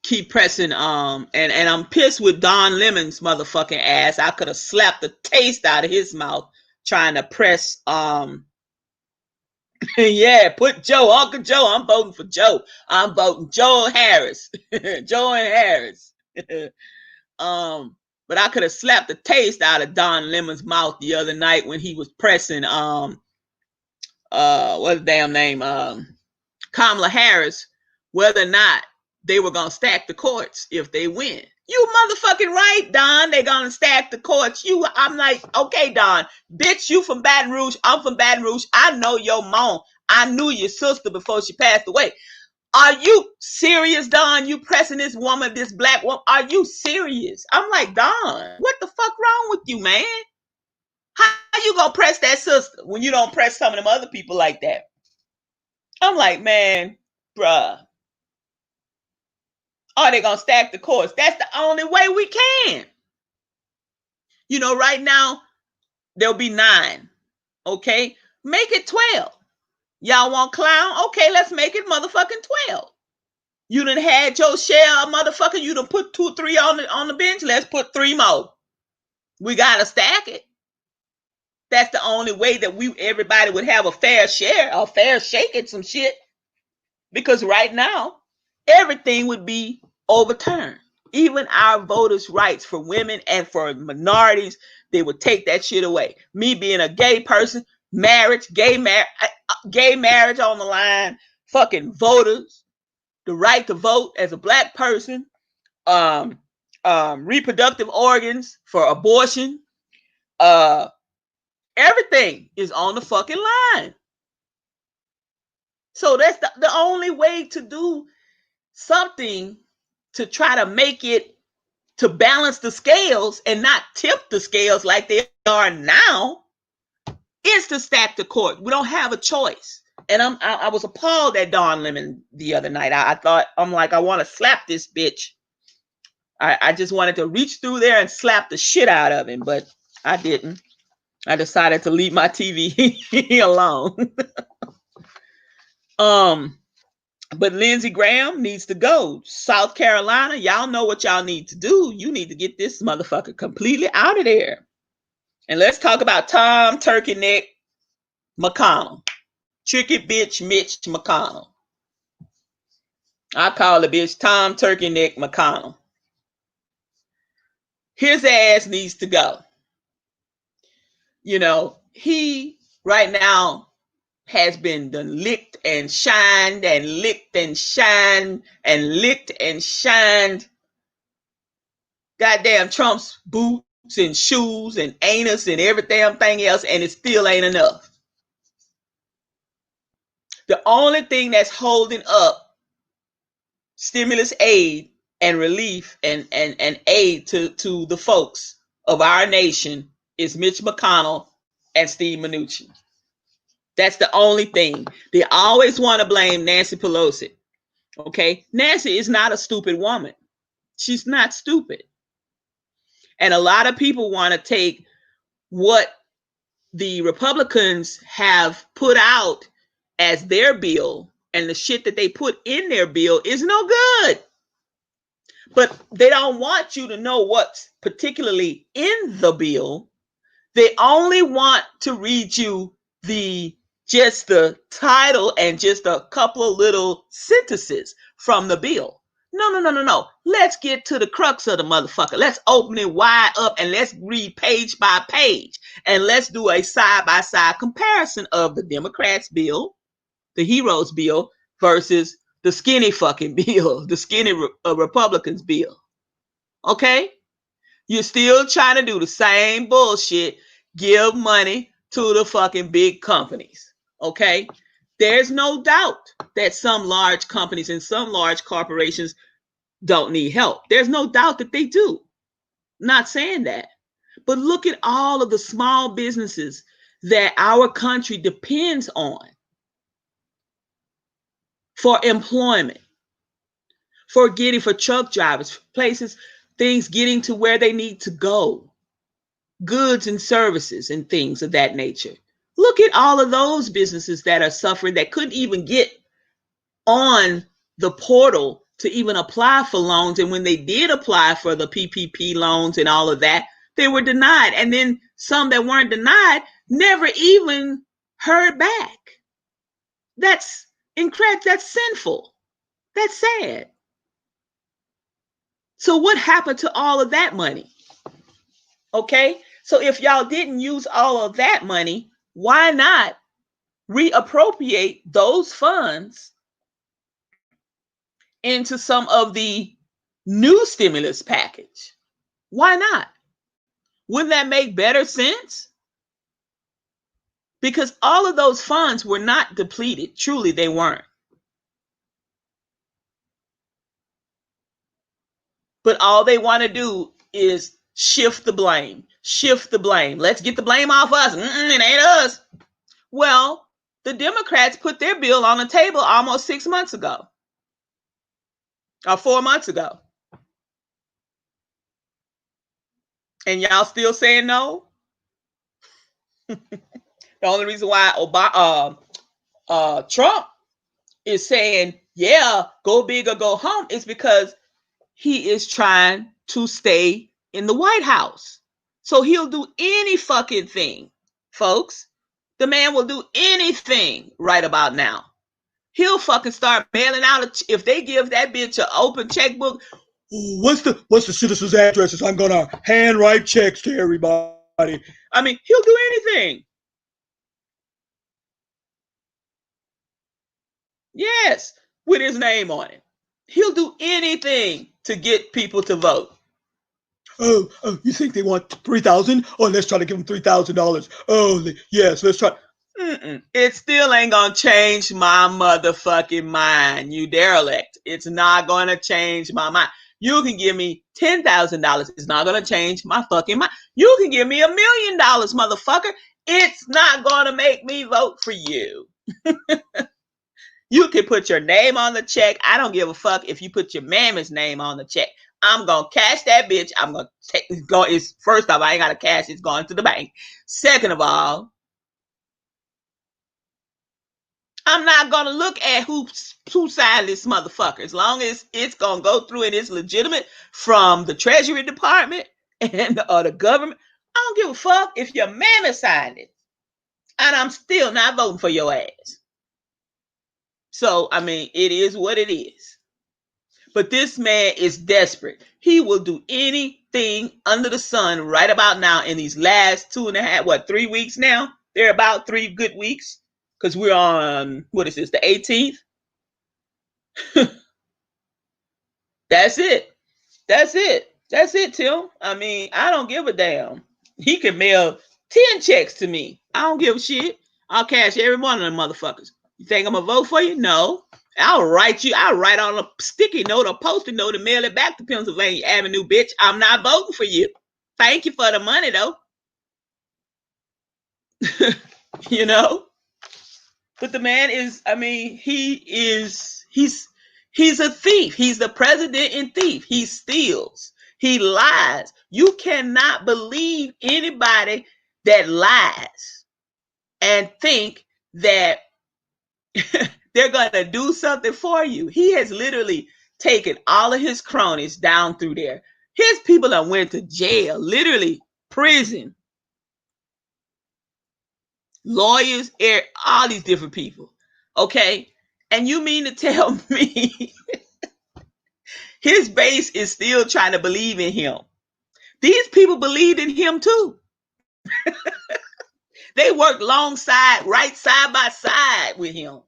keep pressing and I'm pissed with Don Lemon's motherfucking ass. I could have slapped the taste out of his mouth trying to press yeah, put Uncle Joe. I'm voting for Joe. I'm voting Joe Harris. Joe and Harris. But I could have slapped the taste out of Don Lemon's mouth the other night when he was pressing what's the damn name? Kamala Harris, whether or not they were gonna stack the courts if they win. You motherfucking right, Don. They gonna stack the courts. I'm like, okay, Don, bitch, you from Baton Rouge. I'm from Baton Rouge. I know your mom. I knew your sister before she passed away. Are you serious, Don? You pressing this woman, this black woman? Are you serious? I'm like, Don, what the fuck wrong with you, man? How you gonna press that sister when you don't press some of them other people like that? I'm like, man, bruh. Are they gonna stack the courts? That's the only way we can. Right now there'll be 9. Okay, make it 12. Y'all want clown? Okay, let's make it motherfucking 12. You done had your share of motherfucker. You done put 2, 3 on the bench. Let's put 3 more. We gotta stack it. That's the only way that everybody would have a fair share, a fair shake at some shit. Because right now, everything would be overturned. Even our voters' rights for women and for minorities, they would take that shit away. Me being a gay person, marriage, gay marriage on the line, fucking voters, the right to vote as a black person, um, reproductive organs for abortion, uh, everything is on the fucking line. So that's the only way to do something to try to make it to balance the scales and not tip the scales like they are now is to stack the court. We don't have a choice. And I was appalled at Dawn Lemon the other night. I thought, I'm like, I want to slap this bitch. I just wanted to reach through there and slap the shit out of him, but I didn't. I decided to leave my TV alone. But Lindsey Graham needs to go. South Carolina, y'all know what y'all need to do. You need to get this motherfucker completely out of there. And let's talk about Tom Turkey Neck McConnell. Tricky bitch Mitch McConnell. I call the bitch Tom Turkey Neck McConnell. His ass needs to go. You know, he right now has been done licked and shined and licked and shined and licked and shined. Goddamn Trump's boots and shoes and anus and every damn thing else, and it still ain't enough. The only thing that's holding up stimulus aid and relief and aid to the folks of our nation is Mitch McConnell and Steve Mnuchin. That's the only thing. They always want to blame Nancy Pelosi. Okay? Nancy is not a stupid woman. She's not stupid. And a lot of people want to take what the Republicans have put out as their bill, and the shit that they put in their bill is no good. But they don't want you to know what's particularly in the bill. They only want to read you just the title and just a couple of little sentences from the bill. No. Let's get to the crux of the motherfucker. Let's open it wide up and let's read page by page. And let's do a side-by-side comparison of the Democrats' bill, the Heroes bill, versus the skinny fucking bill, the skinny Republicans bill. Okay? You're still trying to do the same bullshit. Give money to the fucking big companies. Okay? There's no doubt that some large companies and some large corporations don't need help. There's no doubt that they do. Not saying that. But look at all of the small businesses that our country depends on for employment, for truck drivers, places, things getting to where they need to go, goods and services and things of that nature. Look at all of those businesses that are suffering, that couldn't even get on the portal to even apply for loans. And when they did apply for the PPP loans and all of that, they were denied. And then some that weren't denied never even heard back. That's incredible. That's sinful. That's sad. So what happened to all of that money? Okay, so if y'all didn't use all of that money, why not reappropriate those funds into some of the new stimulus package? Why not? Wouldn't that make better sense? Because all of those funds were not depleted. Truly, they weren't. But all they want to do is shift the blame. Shift the blame. Let's get the blame off us. It ain't us. Well, the Democrats put their bill on the table almost 6 months ago. Or 4 months ago. And y'all still saying no? The only reason why Trump is saying, yeah, go big or go home, is because he is trying to stay in the White House. So he'll do any fucking thing, folks. The man will do anything right about now. He'll fucking start mailing out, if they give that bitch an open checkbook, what's the citizen's addresses? I'm gonna handwrite checks to everybody. I mean, he'll do anything. with his name on it. He'll do anything to get people to vote. Oh, you think they want 3,000? Oh, let's try to give them $3,000. Oh, yes, let's try. It still ain't gonna change my motherfucking mind, you derelict. It's not gonna change my mind. You can give me $10,000. It's not gonna change my fucking mind. You can give me $1 million, motherfucker. It's not gonna make me vote for you. You can put your name on the check. I don't give a fuck if you put your mammy's name on the check. I'm gonna cash that bitch. I'm gonna take it's go. It's first off, I ain't gotta cash. It's going to the bank. Second of all, I'm not gonna look at who signed this motherfucker. As long as it's gonna go through and it's legitimate from the Treasury Department and or the government. I don't give a fuck if your mammy signed it, and I'm still not voting for your ass. So I mean, it is what it is. But this man is desperate. He will do anything under the sun right about now in these last 3 weeks now? They're about 3 good weeks because we're on, what is this, the 18th? That's it. That's it. That's it, Tim. I mean, I don't give a damn. He can mail 10 checks to me. I don't give a shit. I'll cash every one of them motherfuckers. You think I'm going to vote for you? No. I'll write on a sticky note, a post-it note, and mail it back to Pennsylvania Avenue, bitch. I'm not voting for you. Thank you for the money, though. You know? But the man is, I mean, he's a thief. He's the president and thief. He steals. He lies. You cannot believe anybody that lies and think that they're going to do something for you. He has literally taken all of his cronies down through there. His people that went to jail, literally prison, lawyers, all these different people. Okay. And you mean to tell me his base is still trying to believe in him? These people believed in him too. They worked right side by side with him.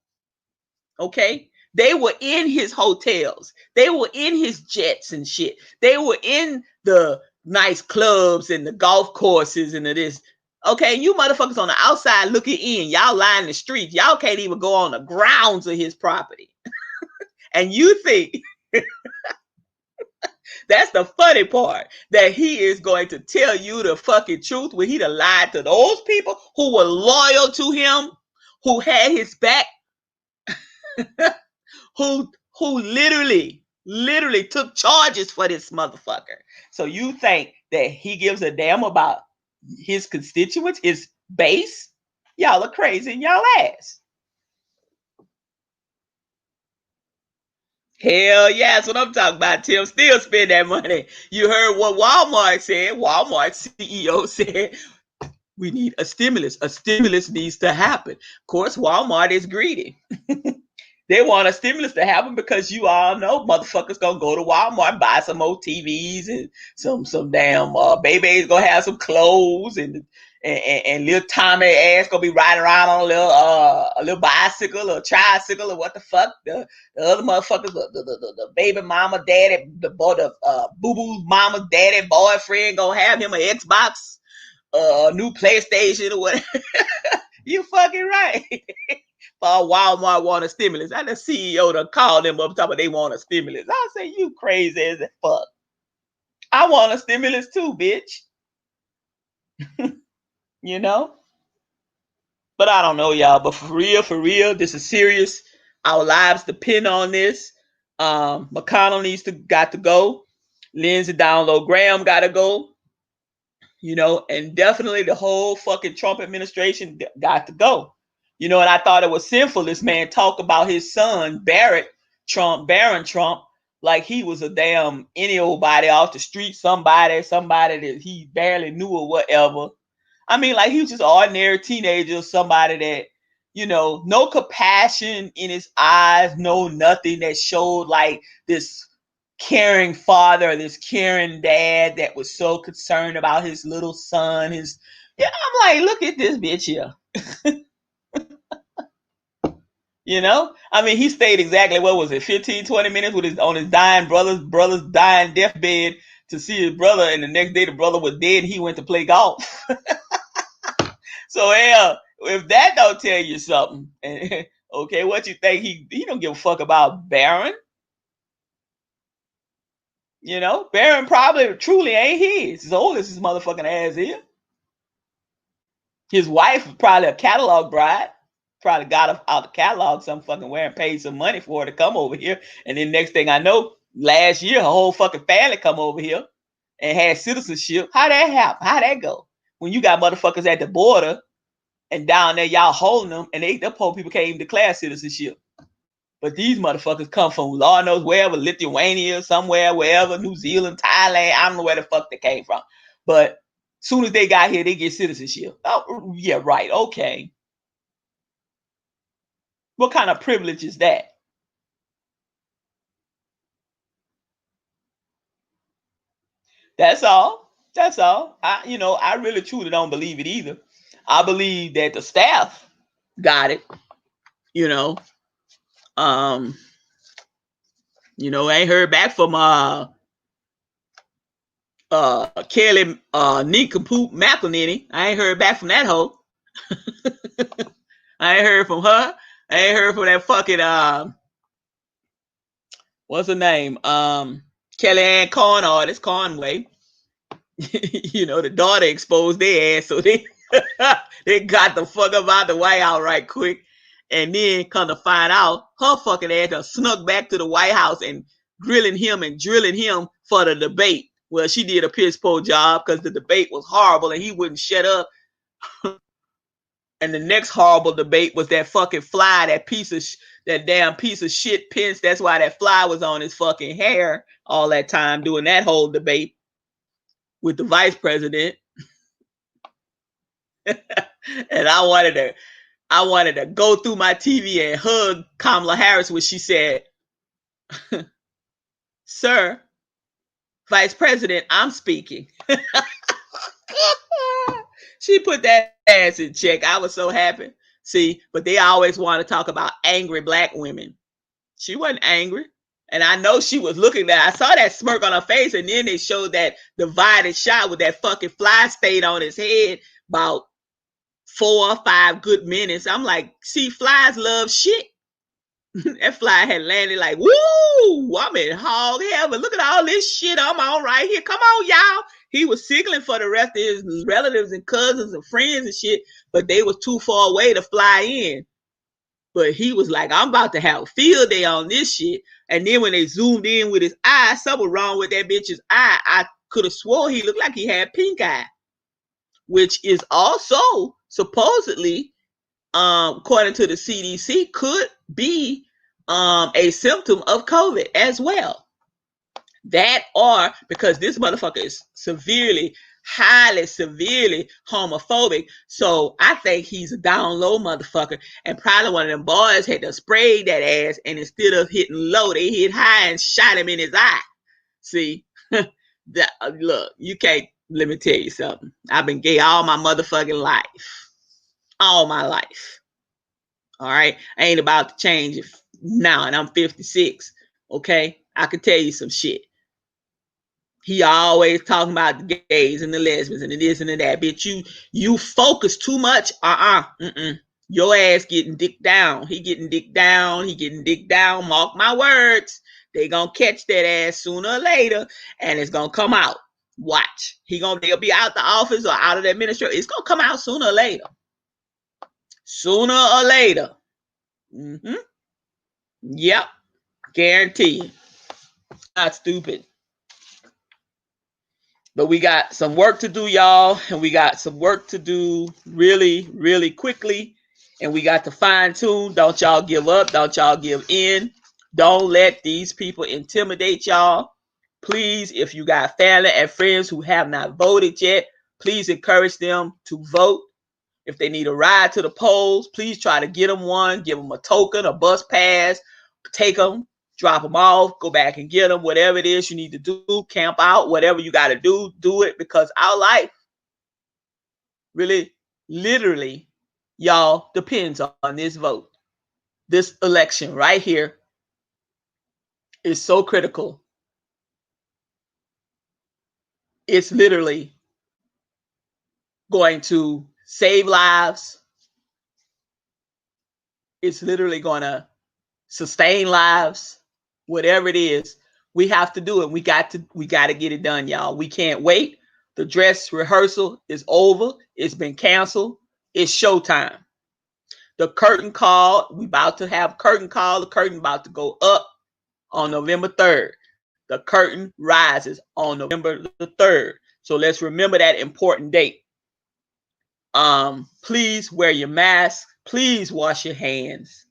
Okay. They were in his hotels. They were in his jets and shit. They were in the nice clubs and the golf courses and this. Okay, you motherfuckers on the outside looking in. Y'all lying the streets. Y'all can't even go on the grounds of his property. And you think that's the funny part, that he is going to tell you the fucking truth when he done lied to those people who were loyal to him, who had his back, who literally took charges for this motherfucker. So you think that he gives a damn about his constituents, his base? Y'all are crazy in y'all ass. Hell yeah, that's what I'm talking about, Tim. Still spend that money. You heard what Walmart said. Walmart CEO said, we need a stimulus. A stimulus needs to happen. Of course, Walmart is greedy. They want a stimulus to happen because you all know motherfuckers gonna go to Walmart and buy some more TVs and some damn baby's gonna have some clothes and little Tommy ass gonna be riding around on a little bicycle or tricycle or what the fuck. The other motherfuckers, the baby mama, daddy, the boo boo mama, daddy, boyfriend gonna have him an Xbox, a new PlayStation or whatever. You fucking right. Walmart want a stimulus. And the CEO to call them up talking about they want a stimulus. I say, you crazy as fuck. I want a stimulus too, bitch. You know? But I don't know, y'all. But for real, this is serious. Our lives depend on this. McConnell got to go. Lindsey Download Graham got to go. You know, and definitely the whole fucking Trump administration got to go. You know, and I thought it was sinful. This man talked about his son, Barron Trump, like he was a damn any old body off the street, somebody that he barely knew or whatever. I mean, like he was just an ordinary teenager, somebody that, you know, no compassion in his eyes, no nothing that showed like this caring father, this caring dad that was so concerned about his little son. I'm like, look at this bitch here. You know, I mean, he stayed exactly, what was it, 15, 20 minutes with his on his dying brother's dying deathbed to see his brother, and the next day the brother was dead and he went to play golf. So yeah, if that don't tell you something, okay, what you think he don't give a fuck about Baron? You know, Baron probably truly ain't his. As old as his motherfucking ass is. His wife was probably a catalog bride. Probably got her out the catalog some fucking way and paid some money for her to come over here. And then next thing I know, last year her whole fucking family come over here and had citizenship. How that happen? How that go? When you got motherfuckers at the border and down there y'all holding them, and the poor people can't even declare citizenship. But these motherfuckers come from Lord knows wherever, Lithuania, somewhere, wherever, New Zealand, Thailand. I don't know where the fuck they came from. But soon as they got here, they get citizenship. Oh, yeah, right. Okay. What kind of privilege is that? That's all. That's all. I really truly don't believe it either. I believe that the staff got it. You know, um, I ain't heard back from Kelly Nincompoop McElhenney. I ain't heard back from that hoe. I ain't heard from her. I ain't heard from that fucking what's her name? Kellyanne Conway. The daughter exposed their ass, so they they got the fuck up out the White House right quick. And then come to find out, her fucking ass done snuck back to the White House and grilling him and drilling him for the debate. Well, she did a piss poor job because the debate was horrible and he wouldn't shut up. And the next horrible debate was that fucking fly, that damn piece of shit Pence. That's why that fly was on his fucking hair all that time doing that whole debate with the vice president. And I wanted to go through my TV and hug Kamala Harris when she said, "Sir, Vice President, I'm speaking." She put that ass in check. I was so happy. See, but they always want to talk about angry black women. She wasn't angry. And I know she was looking at, I saw that smirk on her face, and then they showed that divided shot with that fucking fly stayed on his head about 4 or 5 good minutes. I'm like, see, flies love shit. That fly had landed like, woo, I'm in hog heaven. Look at all this shit I'm on right here. Come on, y'all. He was signaling for the rest of his relatives and cousins and friends and shit, but they was too far away to fly in. But he was like, I'm about to have a field day on this shit. And then when they zoomed in with his eye, something wrong with that bitch's eye. I could have swore he looked like he had pink eye, which is also supposedly, according to the CDC, could be a symptom of COVID as well. That, or because this motherfucker is highly severely homophobic. So I think he's a down low motherfucker. And probably one of them boys had to spray that ass, and instead of hitting low, they hit high and shot him in his eye. See, look, you can't, let me tell you something. I've been gay all my motherfucking life. All my life. All right. I ain't about to change it now, and I'm 56. Okay. I can tell you some shit. He always talking about the gays and the lesbians and the this and the that. Bitch, you focus too much. Your ass getting dick down. He getting dick down. He getting dick down. Mark my words. They gonna catch that ass sooner or later, and it's gonna come out. Watch. They'll be out the office or out of the administration. It's gonna come out sooner or later. Sooner or later. Mm-hmm. Yep. Guaranteed. Not stupid. But we got some work to do, y'all. And we got some work to do really, really quickly. And we got to fine tune. Don't y'all give up. Don't y'all give in. Don't let these people intimidate y'all. Please, if you got family and friends who have not voted yet, please encourage them to vote. If they need a ride to the polls, please try to get them one. Give them a token, a bus pass. Take them, drop them off, go back and get them. Whatever it is you need to do, camp out, whatever you got to do it, because our life really, literally, y'all, depends on this vote. this election right here is so critical. It's literally going to save lives. It's literally going to sustain lives. Whatever it is, we have to do it. We got to get it done, y'all. We can't wait. The dress rehearsal is over. It's been canceled. It's showtime. The curtain call, we about to have curtain call. The curtain about to go up on November 3rd. The curtain rises on November the 3rd. So let's remember that important date. Please wear your mask. Please wash your hands.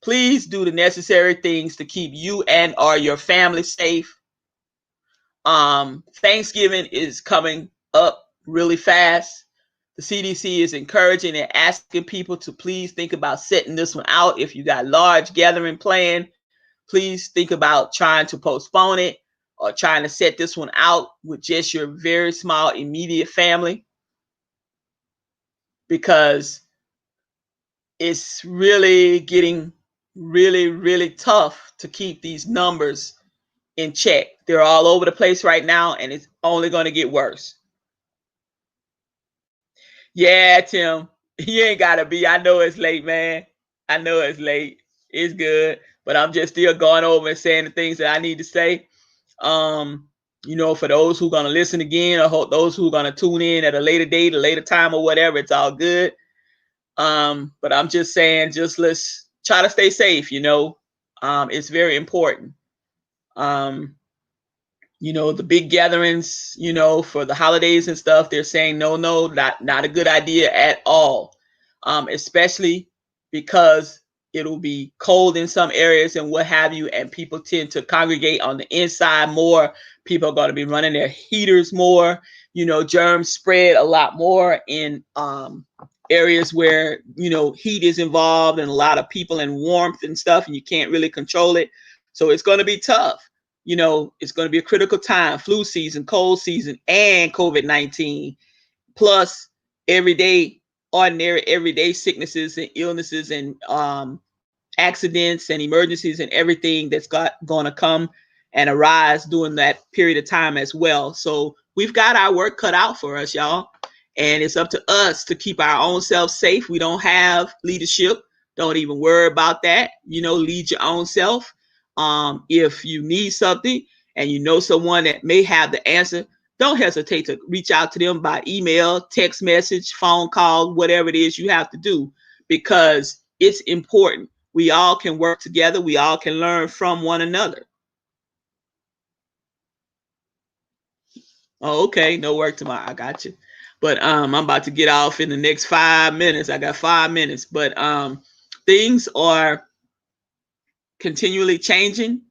Please do the necessary things to keep you and or your family safe. Thanksgiving is coming up really fast. The CDC is encouraging and asking people to please think about setting this one out. If you got large gathering planned, please think about trying to postpone it or trying to set this one out with just your very small immediate family, because it's really getting really tough to keep these numbers in check. They're all over the place right now, and it's only going to get worse. Yeah, Tim, you ain't gotta be. I know it's late, man. I know it's late. It's good, but I'm just still going over and saying the things that I need to say. For those who are gonna listen again, or those who are gonna tune in at a later date, a later time, or whatever, it's all good. But I'm just saying, just let's try to stay safe. It's very important. The big gatherings, for the holidays and stuff, they're saying no, not a good idea at all. Especially because it'll be cold in some areas and what have you, and people tend to congregate on the inside more. People are going to be running their heaters more. Germs spread a lot more in areas where heat is involved and a lot of people and warmth and stuff, and you can't really control it. So it's going to be tough. It's going to be a critical time: flu season, cold season, and COVID-19, plus ordinary everyday sicknesses and illnesses and accidents and emergencies and everything that's going to come and arise during that period of time as well. So we've got our work cut out for us, y'all. And it's up to us to keep our own self safe. We don't have leadership. Don't even worry about that. Lead your own self. If you need something and you know someone that may have the answer, don't hesitate to reach out to them by email, text message, phone call, whatever it is you have to do, because it's important. We all can work together. We all can learn from one another. Oh, okay. No work tomorrow. I got you. But I'm about to get off in the next 5 minutes. I got 5 minutes. But things are continually changing.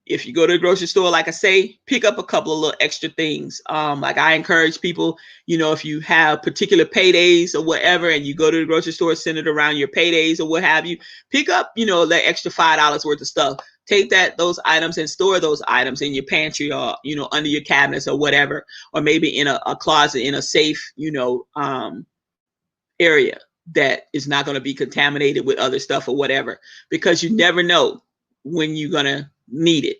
If you go to the grocery store, like I say, pick up a couple of little extra things. Like I encourage people, if you have particular paydays or whatever, and you go to the grocery store centered around your paydays or what have you, pick up, the extra $5 worth of stuff. Take those items and store those items in your pantry or, under your cabinets or whatever, or maybe in a closet in a safe, area that is not going to be contaminated with other stuff or whatever, because you never know when you're going to need it.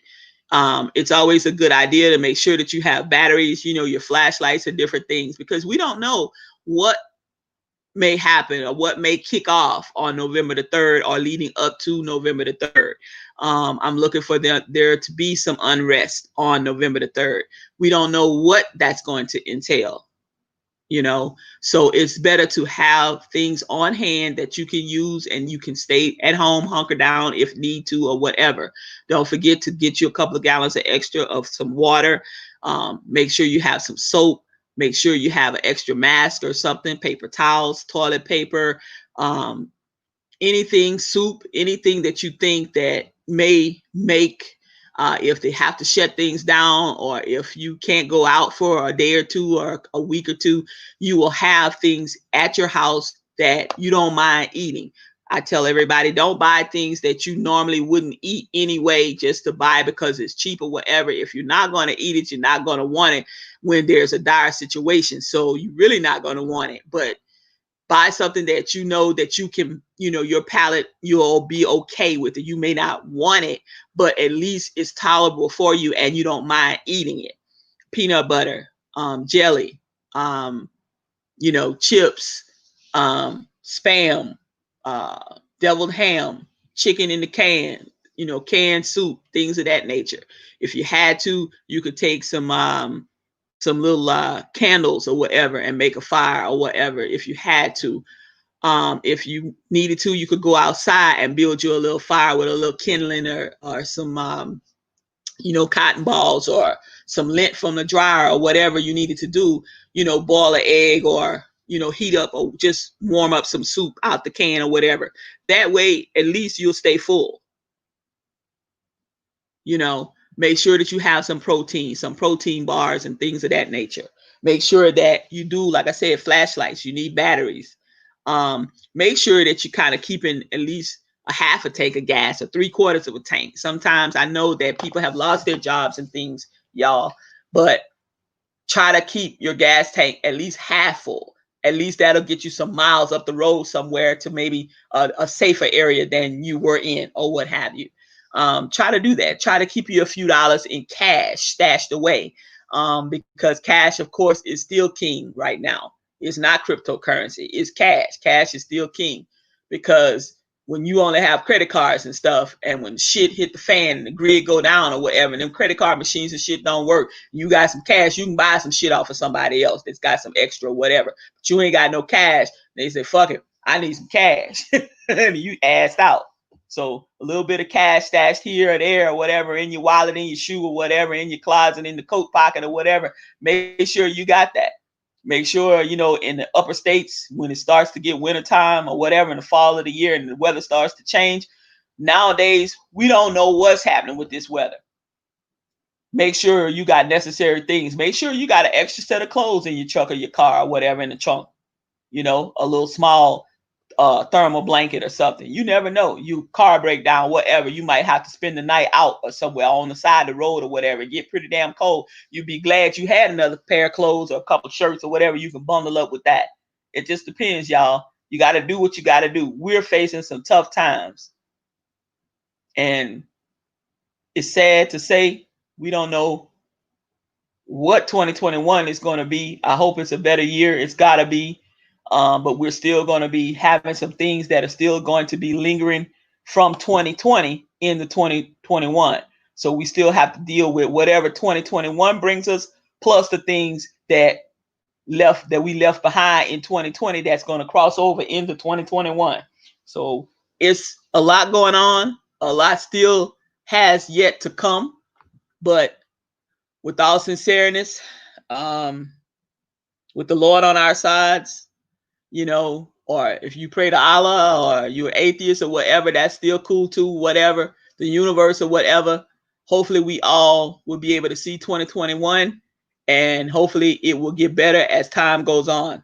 It's always a good idea to make sure that you have batteries, your flashlights and different things, because we don't know what may happen or what may kick off on November the 3rd or leading up to November the 3rd. I'm looking for there to be some unrest on November the 3rd. We don't know what that's going to entail. So it's better to have things on hand that you can use, and you can stay at home, hunker down if need to or whatever. Don't forget to get you a couple of gallons of extra of some water. Make sure you have some soap. Make sure you have an extra mask or something, paper towels, toilet paper, anything, soup, anything that you think that may make, if they have to shut things down, or if you can't go out for a day or two or a week or two, you will have things at your house that you don't mind eating. I tell everybody, don't buy things that you normally wouldn't eat anyway, just to buy because it's cheap or whatever. If you're not going to eat it, you're not going to want it when there's a dire situation. So you're really not going to want it. But Buy something that you know that you can, your palate, you'll be okay with it. You may not want it, but at least it's tolerable for you and you don't mind eating it. Peanut butter, jelly, um, chips, spam, deviled ham, chicken in the can, canned soup, things of that nature. If you had to, you could take some little candles or whatever and make a fire or whatever if you had to. If you needed to, you could go outside and build you a little fire with a little kindling or some cotton balls or some lint from the dryer or whatever you needed to do, boil an egg or, heat up or just warm up some soup out the can or whatever. That way, at least you'll stay full. Make sure that you have some protein bars and things of that nature. Make sure that you do, like I said, flashlights, you need batteries. Make sure that you kind of keeping at least a half a tank of gas or 3/4 of a tank. Sometimes I know that people have lost their jobs and things, y'all, but try to keep your gas tank at least half full. At least that'll get you some miles up the road somewhere to maybe a safer area than you were in or what have you. Try to do that. Try to keep you a few dollars in cash stashed away, because cash, of course, is still king right now. It's not cryptocurrency. It's cash. Cash is still king because when you only have credit cards and stuff, and when shit hit the fan and the grid go down or whatever, and them credit card machines and shit don't work, you got some cash, you can buy some shit off of somebody else that's got some extra whatever. But you ain't got no cash. They say, fuck it, I need some cash. And you assed out. So a little bit of cash stashed here or there or whatever in your wallet, in your shoe or whatever, in your closet, in the coat pocket or whatever. Make sure you got that. Make sure, in the upper states, when it starts to get wintertime or whatever in the fall of the year and the weather starts to change, nowadays, we don't know what's happening with this weather. Make sure you got necessary things. Make sure you got an extra set of clothes in your truck or your car or whatever in the trunk. A little small thermal blanket or something. You never know. You car breakdown, whatever. You might have to spend the night out or somewhere on the side of the road or whatever. Get pretty damn cold. You'd be glad you had another pair of clothes or a couple shirts or whatever. You can bundle up with that. It just depends, y'all. You got to do what you got to do. We're facing some tough times. And it's sad to say we don't know what 2021 is going to be. I hope it's a better year. It's got to be. But we're still going to be having some things that are still going to be lingering from 2020 into 2021. So we still have to deal with whatever 2021 brings us, plus the things that we left behind in 2020 that's going to cross over into 2021. So it's a lot going on. A lot still has yet to come, but with all sincereness, with the Lord on our sides, or if you pray to Allah or you're atheist or whatever, that's still cool too, whatever, the universe or whatever. Hopefully we all will be able to see 2021, and hopefully it will get better as time goes on.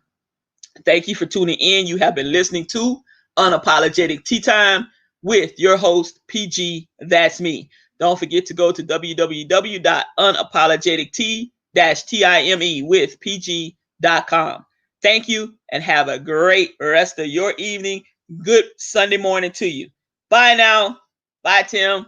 Thank you for tuning in. You have been listening to Unapologetic Tea Time with your host, PG, that's me. Don't forget to go to www.unapologetic-time with pg.com. Thank you and have a great rest of your evening. Good Sunday morning to you. Bye now. Bye, Tim.